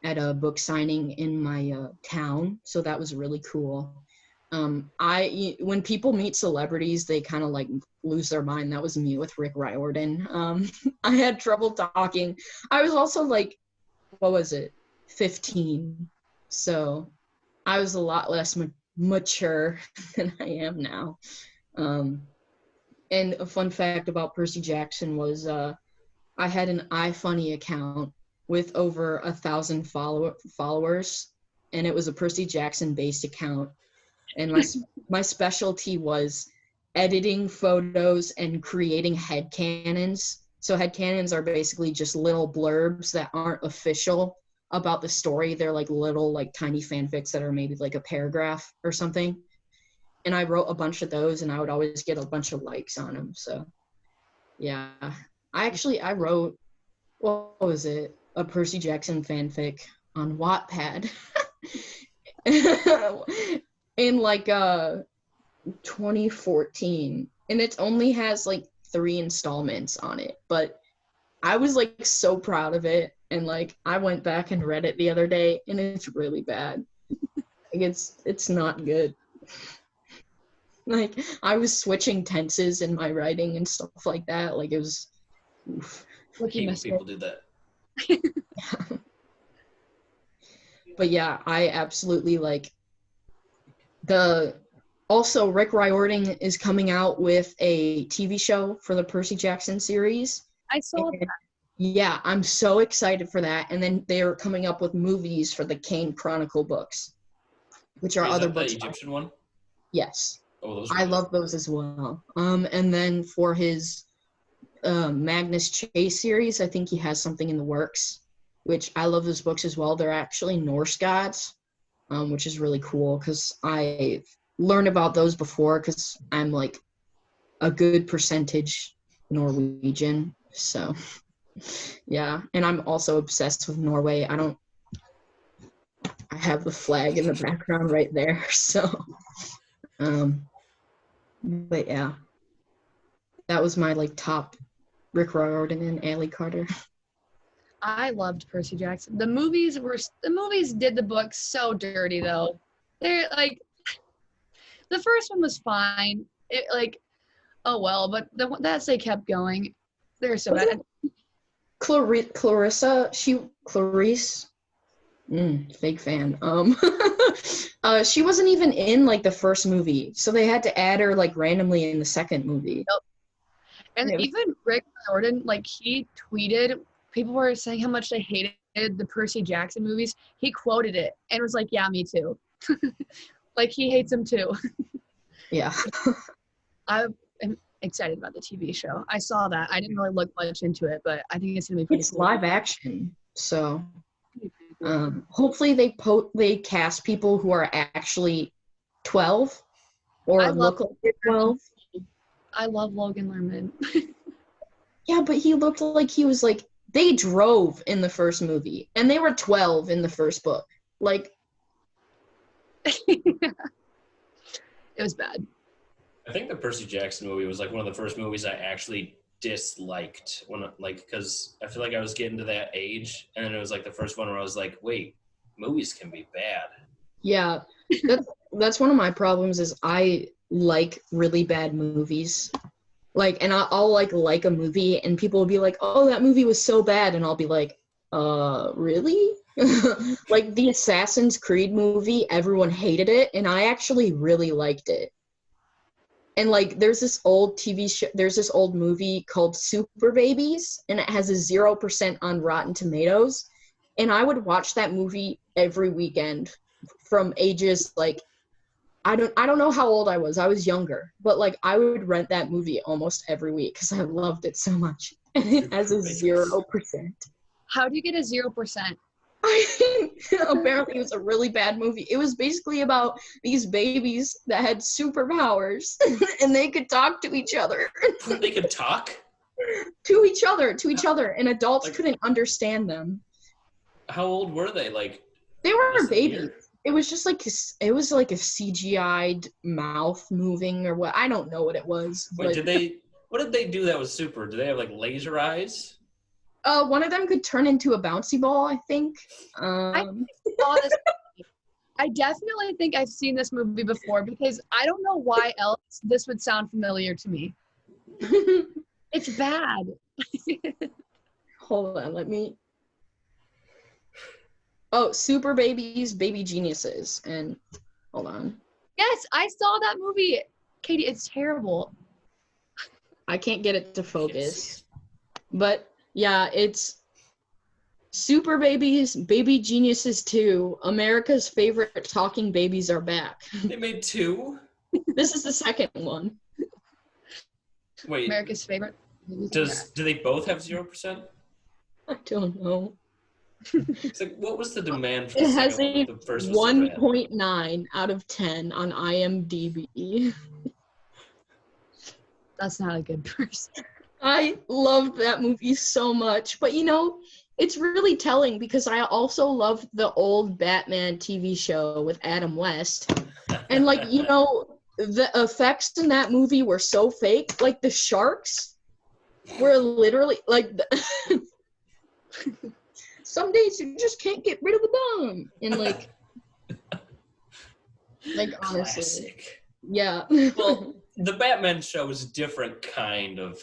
at a book signing in my town, so that was really cool. When people meet celebrities, they kind of like lose their mind. That was me with Rick Riordan. I had trouble talking. I was also like, what was it, 15, so I was a lot less mature than I am now. And a fun fact about Percy Jackson was I had an iFunny account with over 1,000 followers, and it was a Percy Jackson based account. And my specialty was editing photos and creating headcanons. So headcanons are basically just little blurbs that aren't official about the story. They're like little, like tiny fanfics that are maybe like a paragraph or something. And I wrote a bunch of those, and I would always get a bunch of likes on them. So, yeah. I wrote, what was it? A Percy Jackson fanfic on Wattpad. In like 2014. And it only has like 3 installments on it. But I was like so proud of it. And like I went back and read it the other day, and it's really bad. Like it's not good. Like, I was switching tenses in my writing and stuff like that. Like, it was... Oof. People do that. But yeah, I absolutely, like... Also, Rick Riordan is coming out with a TV show for the Percy Jackson series. I saw that. Yeah, I'm so excited for that. And then they're coming up with movies for the Kane Chronicle books, which are other books. The Egyptian one? Yes. Oh, those I love those as well. And then for his Magnus Chase series, I think he has something in the works, which I love those books as well. They're actually Norse gods, which is really cool because I learned about those before because I'm like a good percentage Norwegian. So, yeah. And I'm also obsessed with Norway. I have the flag in the background right there. So, but yeah, that was my like top Rick Riordan and Allie Carter. I loved Percy Jackson. The movies did the book so dirty though. They're like, the first one was fine. It like, oh well, but that's they kept going. They're so bad. Clarice, fake fan. She wasn't even in like the first movie, so they had to add her like randomly in the second movie. Yep. And even Rick Riordan, like he tweeted, people were saying how much they hated the Percy Jackson movies. He quoted it and was like, "Yeah, me too." Like he hates them too. Yeah. I am excited about the TV show. I saw that. I didn't really look much into it, but I think it's gonna be pretty It's cool. live action, so hopefully they cast people who are actually 12 or look like they're 12. I love Logan Lerman. Yeah, but he looked like he was like, they drove in the first movie, and they were 12 in the first book. Like, it was bad. I think the Percy Jackson movie was like one of the first movies I actually disliked because I feel like I was getting to that age, and then it was like the first one where I was like, wait, movies can be bad. Yeah, that's one of my problems is I like really bad movies. Like, and I'll like a movie, and people will be like, oh, that movie was so bad, and I'll be like, really? Like the Assassin's Creed movie, everyone hated it, and I actually really liked it. And like, there's this old movie called Super Babies, and it has a 0% on Rotten Tomatoes. And I would watch that movie every weekend from ages like, I don't know how old I was. I was younger, but like I would rent that movie almost every week because I loved it so much. And it has a 0%. How do you get a 0%? Apparently it was a really bad movie. It was basically about these babies that had superpowers and they could talk to each other. They could talk? to each other, and adults couldn't understand them. How old were they? Like They were less than a babies. year? It was just like it was like a CGI'd mouth moving or what. I don't know what it was. Wait, But what did they do that was super? Do they have like laser eyes? one of them could turn into a bouncy ball, I think. I saw this. I definitely think I've seen this movie before because I don't know why else this would sound familiar to me. It's bad. Hold on, let me. Oh, Super Babies, Baby Geniuses, and hold on. Yes, I saw that movie. Katie, it's terrible. I can't get it to focus. But yeah, it's Super Babies, Baby Geniuses 2, America's Favorite Talking Babies Are Back. They made 2? This is the second one. Wait, America's favorite. do they both have 0%? I don't know. It's like, what was the demand for the It has second a one? The first was so bad. 1.9 out of 10 on IMDb. That's not a good person. I loved that movie so much. But, it's really telling because I also loved the old Batman TV show with Adam West. And, the effects in that movie were so fake. Like, the sharks were literally, some days you just can't get rid of the bum. And, honestly. Classic. Yeah. Well, the Batman show is a different kind of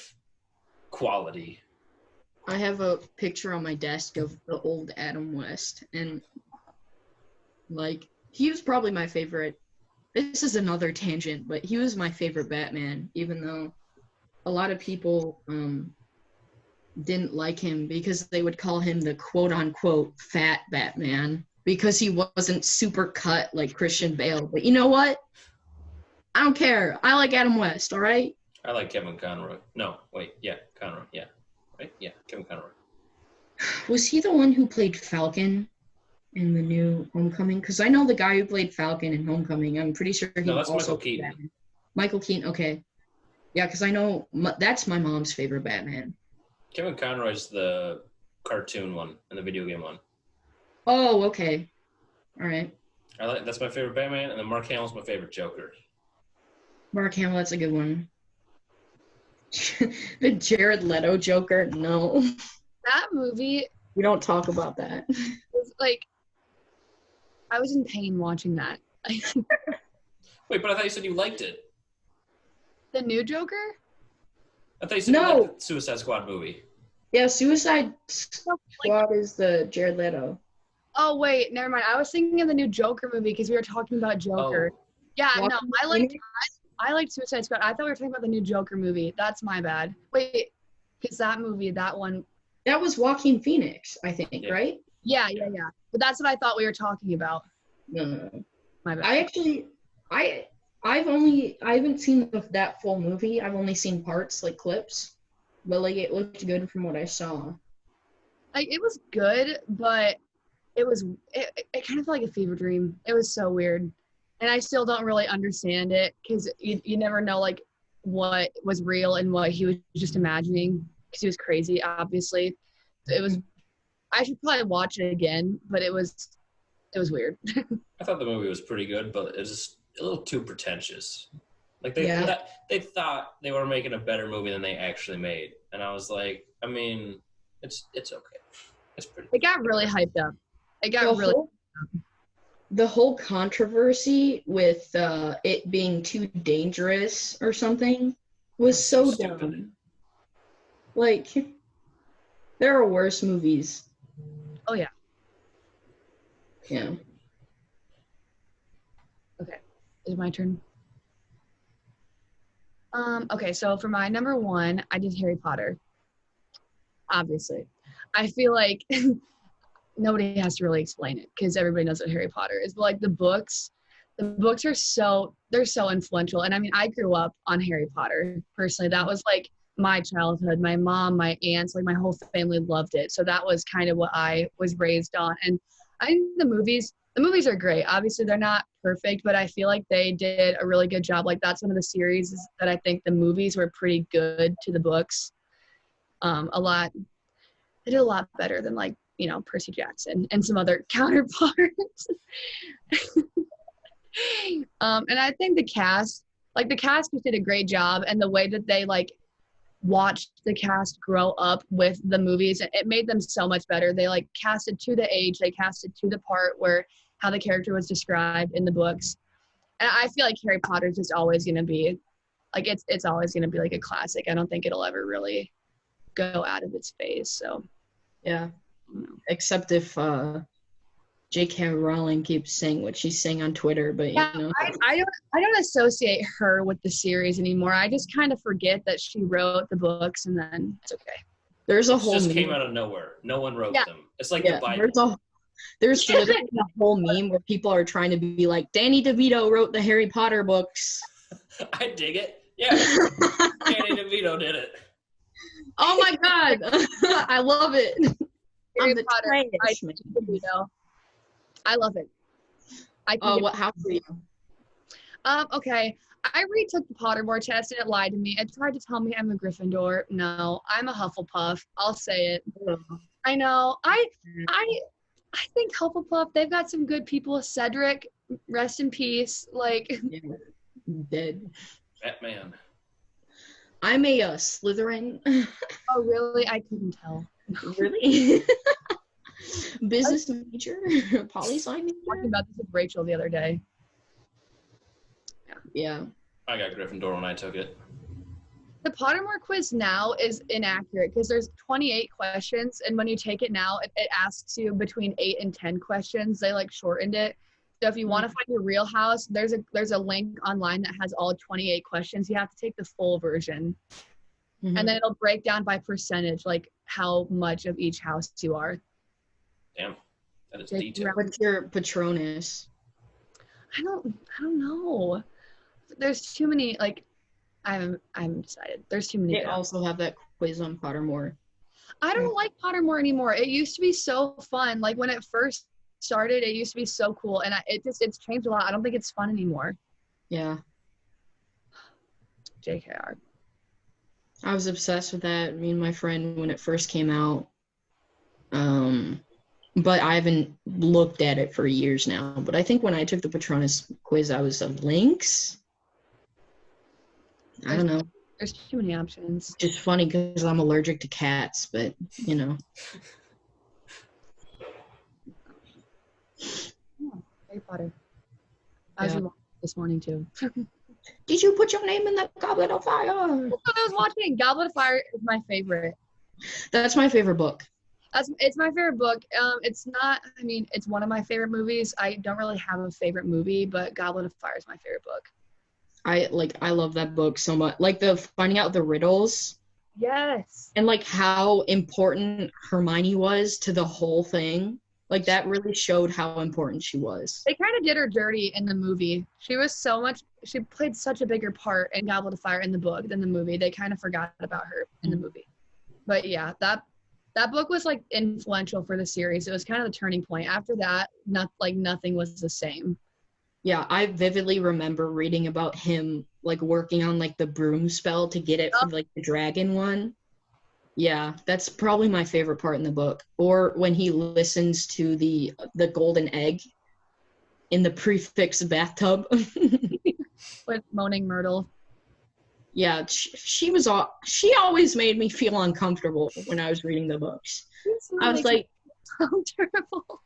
quality. I have a picture on my desk of the old Adam West, and he was probably my favorite. This is another tangent, but he was my favorite Batman, even though a lot of people didn't like him because they would call him the quote-unquote fat Batman because he wasn't super cut like Christian Bale. But you know what? I don't care. I like Adam West, all right? I like Kevin Conroy. No, wait, yeah, Conroy, yeah. Right? Yeah, Kevin Conroy. Was he the one who played Falcon in the new Homecoming? Because I know the guy who played Falcon in Homecoming. I'm pretty sure he No, that's also Michael Keaton. Batman. Michael Keaton, okay. Yeah, because I know that's my mom's favorite Batman. Kevin Conroy's the cartoon one and the video game one. Oh, okay. All right. That's my favorite Batman, and then Mark Hamill's my favorite Joker. Mark Hamill, that's a good one. The Jared Leto Joker, no. That movie We don't talk about that. was I was in pain watching that. Wait, but I thought you said you liked it. The new Joker? I thought you said you liked the Suicide Squad movie. Yeah, Suicide Squad is the Jared Leto. Oh, wait, never mind. I was thinking of the new Joker movie because we were talking about Joker. Oh. Yeah, no, Joaquin I liked Suicide Squad. I thought we were talking about the new Joker movie. That's my bad. Wait, because that movie, that one. That was Joaquin Phoenix, I think, Yeah. right? Yeah. But that's what I thought we were talking about. No. My bad. I haven't seen that full movie. I've only seen parts, clips. But, it looked good from what I saw. It was good, but it kind of felt like a fever dream. It was so weird. And I still don't really understand it because you never know, what was real and what he was just imagining because he was crazy, obviously. I should probably watch it again, but it was weird. I thought the movie was pretty good, but it was just a little too pretentious. They thought they were making a better movie than they actually made, and I was like, I mean, it's okay. It's pretty. It got really hyped up. The whole controversy with it being too dangerous or something was so dumb. There are worse movies. Oh, yeah. Yeah. Okay. Is it my turn? Okay, so for my number one, I did Harry Potter. Obviously. I feel like nobody has to really explain it because everybody knows what Harry Potter is. But the books are so influential. And I mean, I grew up on Harry Potter personally. That was my childhood. My mom, my aunts, my whole family loved it. So that was kind of what I was raised on. And I think the movies are great. Obviously they're not perfect, but I feel like they did a really good job. That's one of the series that I think the movies were pretty good to the books. They did a lot better than Percy Jackson and some other counterparts. And I think the cast just did a great job, and the way that they like watched the cast grow up with the movies, it made them so much better. They like casted to the age, they casted to the part where how the character was described in the books. And I feel like Harry Potter is just always going to be like, it's always going to be like a classic. I don't think it'll ever really go out of its phase. So yeah, except if J.K. Rowling keeps saying what she's saying on Twitter, but I don't associate her with the series anymore. I just kind of forget that she wrote the books, and then it's okay. There's a It whole just meme. came out of nowhere. No one wrote them. It's like the Bible. There's literally a whole meme where people are trying to be like, Danny DeVito wrote the Harry Potter books. I dig it. Yeah, Danny DeVito did it. Oh my god, I love it. Harry Potter. I love it. What house are you? Okay. I retook the Pottermore test and it lied to me. It tried to tell me I'm a Gryffindor. No, I'm a Hufflepuff. I'll say it. I know. I think Hufflepuff, they've got some good people. Cedric, rest in peace. Like, dead. Batman. I'm a Slytherin. Oh, really? I couldn't tell. Really? Business major? Poli-sci major? Talking about this with Rachel the other day. Yeah. I got Gryffindor when I took it. The Pottermore quiz now is inaccurate because there's 28 questions, and when you take it now, it asks you between 8 and 10 questions. They like shortened it. So if you want to find your real house, there's a link online that has all 28 questions. You have to take the full version. Mm-hmm. And then it'll break down by percentage, like how much of each house you are. Damn, that is detailed. What's your Patronus? I don't know. There's too many, like, I haven't decided. There's too many. They also have that quiz on Pottermore. I don't like Pottermore anymore. It used to be so fun. Like when it first started, it used to be so cool, and it's changed a lot. I don't think it's fun anymore. Yeah. JKR. I was obsessed with that. Me and my friend when it first came out. But I haven't looked at it for years now. But I think when I took the Patronus quiz, I was a Lynx. I don't know. There's too many options. Just funny because I'm allergic to cats, but you know. Harry Potter. I was this morning too. Did you put your name in the Goblet of Fire? That's what I was watching. Goblet of Fire is my favorite. That's my favorite book. It's my favorite book. It's not, I mean, it's one of my favorite movies. I don't really have a favorite movie, but Goblet of Fire is my favorite book. I love that book so much. Like the finding out the riddles. Yes. And like how important Hermione was to the whole thing. Like that really showed how important she was. They kind of did her dirty in the movie. She played such a bigger part in Goblet of Fire in the book than the movie. They kind of forgot about her in the movie. But yeah, that book was like influential for the series. It was kind of the turning point. After that, nothing was the same. Yeah, I vividly remember reading about him like working on like the broom spell to get it from like the dragon one. Yeah, that's probably my favorite part in the book. Or when he listens to the golden egg in the prefix bathtub. With Moaning Myrtle. Yeah, she always made me feel uncomfortable when I was reading the books. I was like, comfortable.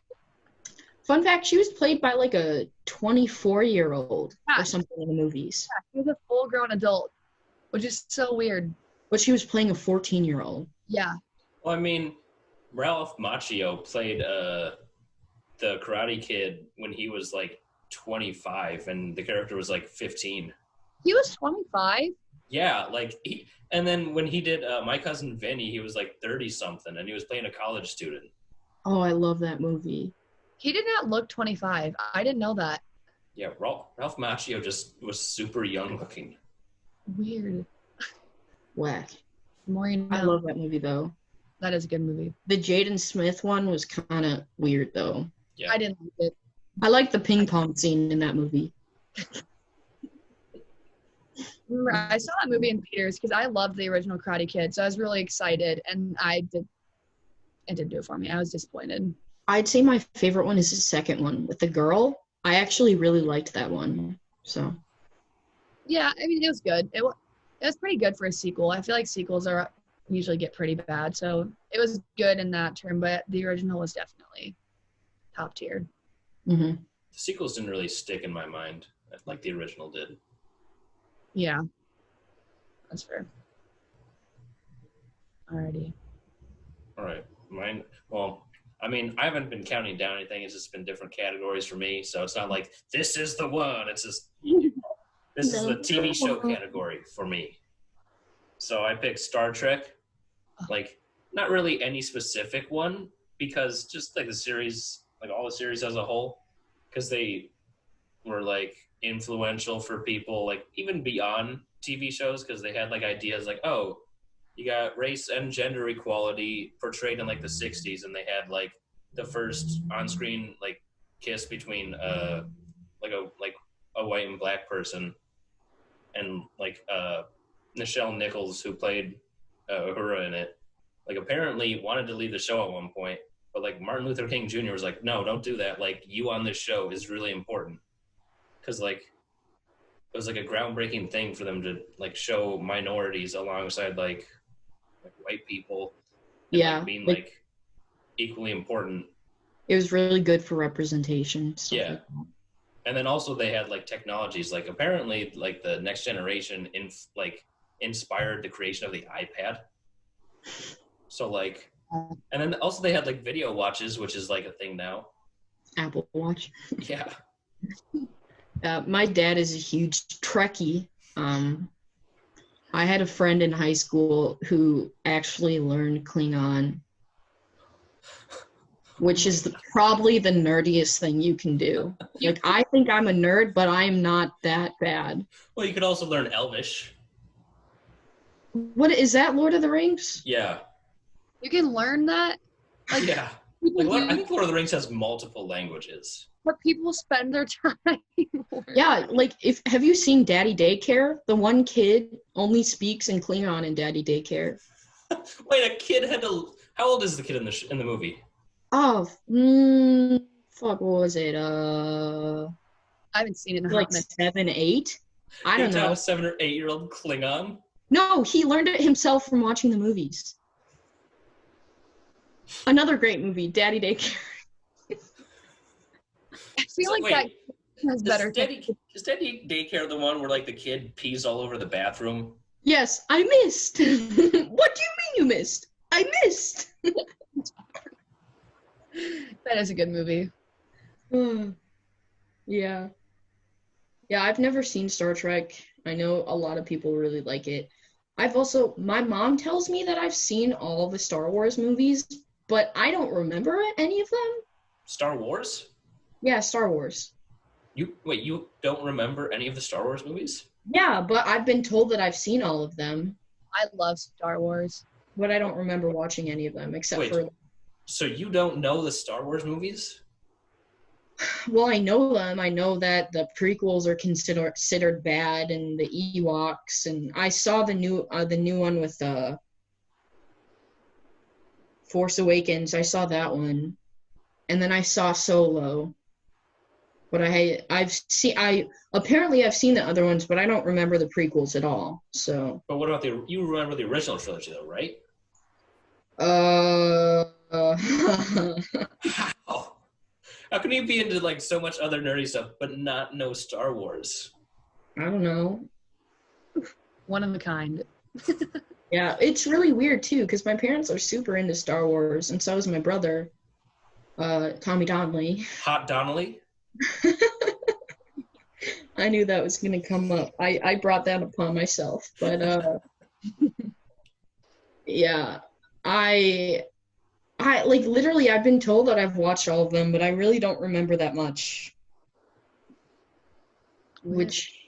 Fun fact, she was played by like a 24-year-old or something in the movies. Yeah, she was a full-grown adult, which is so weird. But she was playing a 14-year-old. Yeah. Well, I mean, Ralph Macchio played the Karate Kid when he was like 25, and the character was like 15. He was 25? Yeah, and then when he did My Cousin Vinny, he was like 30-something, and he was playing a college student. Oh, I love that movie. He did not look 25. I didn't know that. Yeah, Ralph Macchio just was super young looking. Weird. Whack. The more you know. I love that movie, though. That is a good movie. The Jaden Smith one was kind of weird, though. Yeah. I didn't like it. I like the ping pong scene in that movie. Remember, I saw that movie in theaters because I loved the original Karate Kid, so I was really excited, and it didn't do it for me. I was disappointed. I'd say my favorite one is the second one with the girl. I actually really liked that one. So. Yeah, I mean, it was good. It was pretty good for a sequel. I feel like sequels usually get pretty bad, so it was good in that term, but the original was definitely top tier. Mm-hmm. The sequels didn't really stick in my mind like the original did. Yeah, that's fair. Alrighty. All right. Mine, well, I mean, I haven't been counting down anything. It's just been different categories for me. So it's not like this is the one. It's just this is the TV show category for me. So I picked Star Trek. Like, not really any specific one, because just like the series, like all the series as a whole, because they were like influential for people, like even beyond TV shows, because they had like ideas like, oh, you got race and gender equality portrayed in like the 60s, and they had like the first on-screen like kiss between a white and black person, and like Nichelle Nichols, who played Uhura in it, like apparently wanted to leave the show at one point, but like Martin Luther King Jr. was like, no, don't do that. Like, you on this show is really important, because like it was like a groundbreaking thing for them to like show minorities alongside like white people, and, Yeah, like, being like equally important. It was really good for representation. Yeah. Like And then also they had like technologies, like apparently like the next generation inspired the creation of the iPad. So like, and then also they had like video watches, which is like a thing now. Apple Watch. Yeah. My dad is a huge Trekkie. I had a friend in high school who actually learned Klingon, which is probably the nerdiest thing you can do. Like, I think I'm a nerd, but I'm not that bad. Well, you could also learn Elvish. What is that, Lord of the Rings? Yeah. You can learn that? Like, Yeah. Like, I think Lord of the Rings has multiple languages. But people spend their time with. Yeah, like, have you seen Daddy Daycare? The one kid only speaks in Klingon in Daddy Daycare. Wait, a kid had to... How old is the kid in the movie? Oh, fuck, what was it? I haven't seen it in a Like hot minute. 7, 8? I He don't know. taught a 7 or 8-year-old Klingon? No, he learned it himself from watching the movies. Another great movie, Daddy Daycare. I feel like wait, that has better. Is Daddy Daycare the one where like the kid pees all over the bathroom? Yes, I missed. What do you mean you missed? I missed. That is a good movie. Yeah. Yeah, I've never seen Star Trek. I know a lot of people really like it. My mom tells me that I've seen all the Star Wars movies, but I don't remember any of them. Star Wars? Yeah, Star Wars. You don't remember any of the Star Wars movies? Yeah, but I've been told that I've seen all of them, I love Star Wars. but I don't remember watching any of them except for... So you don't know the Star Wars movies? Well, I know them. I know that the prequels are considered bad, and the Ewoks, and I saw the new one with Force Awakens. I saw that one, and then I saw Solo. But I've seen the other ones, but I don't remember the prequels at all. So. But what about you remember the original trilogy though, right? How? How can you be into like so much other nerdy stuff but not know Star Wars? I don't know. One of a kind. Yeah, it's really weird too, because my parents are super into Star Wars, and so is my brother, Tommy Donnelly. Hot Donnelly? I knew that was going to come up. I brought that upon myself, but yeah, I like literally I've been told that I've watched all of them, but I really don't remember that much. Which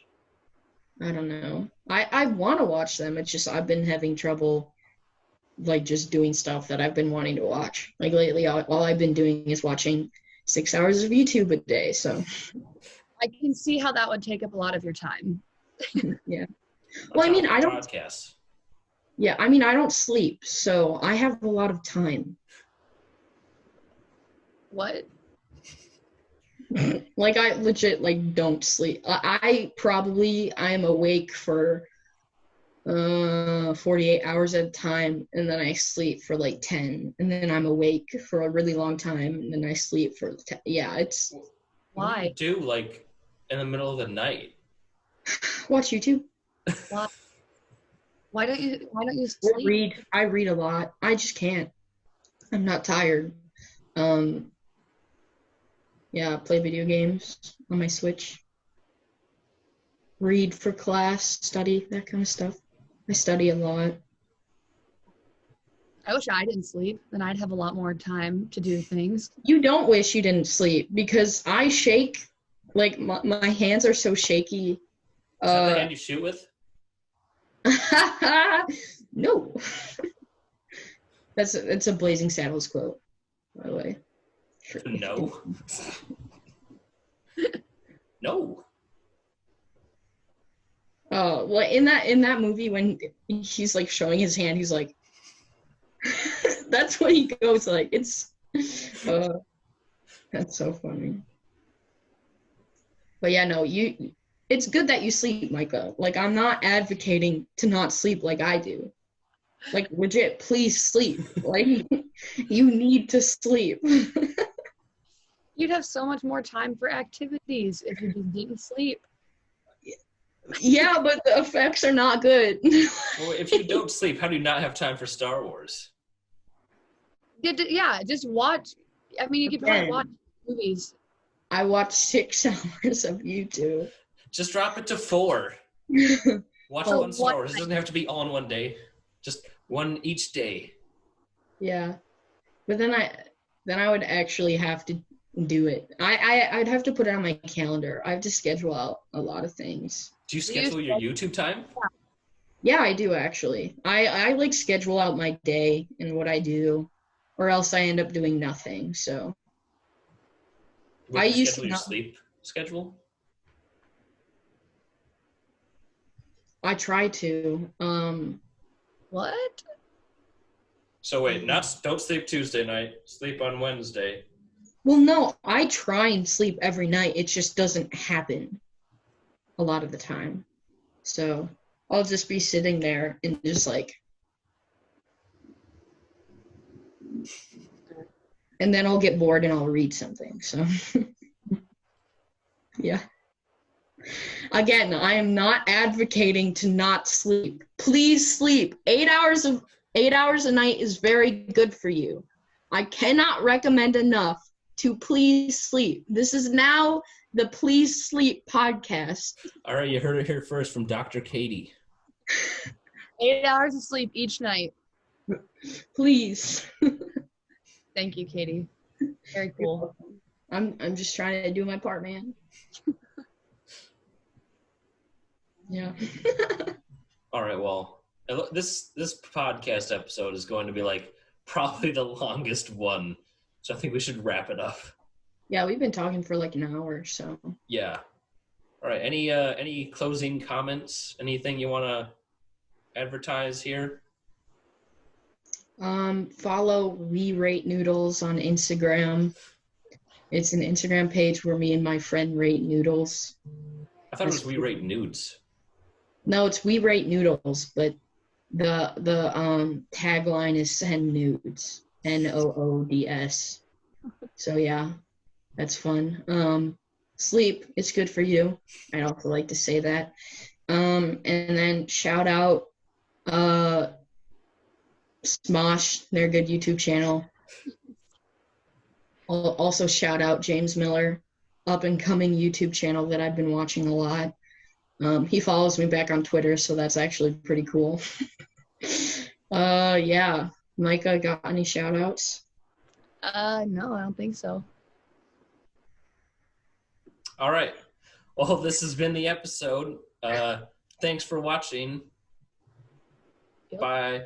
I don't know. I want to watch them. It's just I've been having trouble like just doing stuff that I've been wanting to watch. Like lately all I've been doing is watching 6 hours of YouTube a day, so I can see how that would take up a lot of your time. yeah. Well, I mean, I don't sleep, so I have a lot of time. What? Like, I legit, like, don't sleep. I am awake for 48 hours at a time, and then I sleep for like 10, and then I'm awake for a really long time, and then I sleep for 10. Yeah, it's... Why? What do you do, like, in the middle of the night? Watch YouTube. Why? Why don't you sleep? I read a lot. I just can't. I'm not tired. Yeah, play video games on my Switch. Read for class, study, that kind of stuff. I study a lot. I wish I didn't sleep. Then I'd have a lot more time to do things. You don't wish you didn't sleep, because I shake. Like, my hands are so shaky. Is that the hand you shoot with? No. It's a Blazing Saddles quote, by the way. No. No. Oh, well, in that movie, when he's like showing his hand, he's like, that's what he goes like. It's, that's so funny. But yeah, no, it's good that you sleep, Micah. Like, I'm not advocating to not sleep like I do. Like, legit, please sleep. Like, you need to sleep. You'd have so much more time for activities if you just didn't sleep. Yeah, but the effects are not good. Well, if you don't sleep, how do you not have time for Star Wars? Yeah, just watch. I mean, you could probably watch movies. I watch 6 hours of YouTube. Just drop it to 4. Watch one Star Wars. It doesn't have to be all in one day. Just one each day. Yeah, but then I would actually have to do it. I'd have to put it on my calendar. I have to schedule out a lot of things. Do you schedule your YouTube time? Yeah, I do actually. I like schedule out my day and what I do, or else I end up doing nothing. So I used to your sleep schedule. I try to. What? So wait, don't sleep Tuesday night. Sleep on Wednesday. Well, no, I try and sleep every night. It just doesn't happen a lot of the time. So I'll just be sitting there and just like, and then I'll get bored and I'll read something. So yeah. Again, I am not advocating to not sleep. Please sleep. 8 hours a night is very good for you. I cannot recommend enough to please sleep. This is now the Please Sleep podcast. All right, you heard it here first from Dr. Katie. 8 hours of sleep each night. Please. Thank you, Katie. Very cool. I'm just trying to do my part, man. Yeah. All right, well, this podcast episode is going to be like probably the longest one, so I think we should wrap it up. Yeah, we've been talking for like an hour, so. Yeah. All right. Any closing comments? Anything you want to advertise here? Follow We Rate Noodles on Instagram. It's an Instagram page where me and my friend rate noodles. I thought it was We Rate Nudes. No, it's We Rate Noodles, but the tagline is Send Nudes. NOODS. So yeah, that's fun. Sleep, it's good for you. I'd also like to say that. And then shout out Smosh, their good YouTube channel. Also shout out James Miller, up and coming YouTube channel that I've been watching a lot. He follows me back on Twitter, so that's actually pretty cool. Yeah. Micah, got any shout outs? No, I don't think so. All right. Well, this has been the episode. Thanks for watching. Yep. Bye.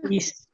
Peace.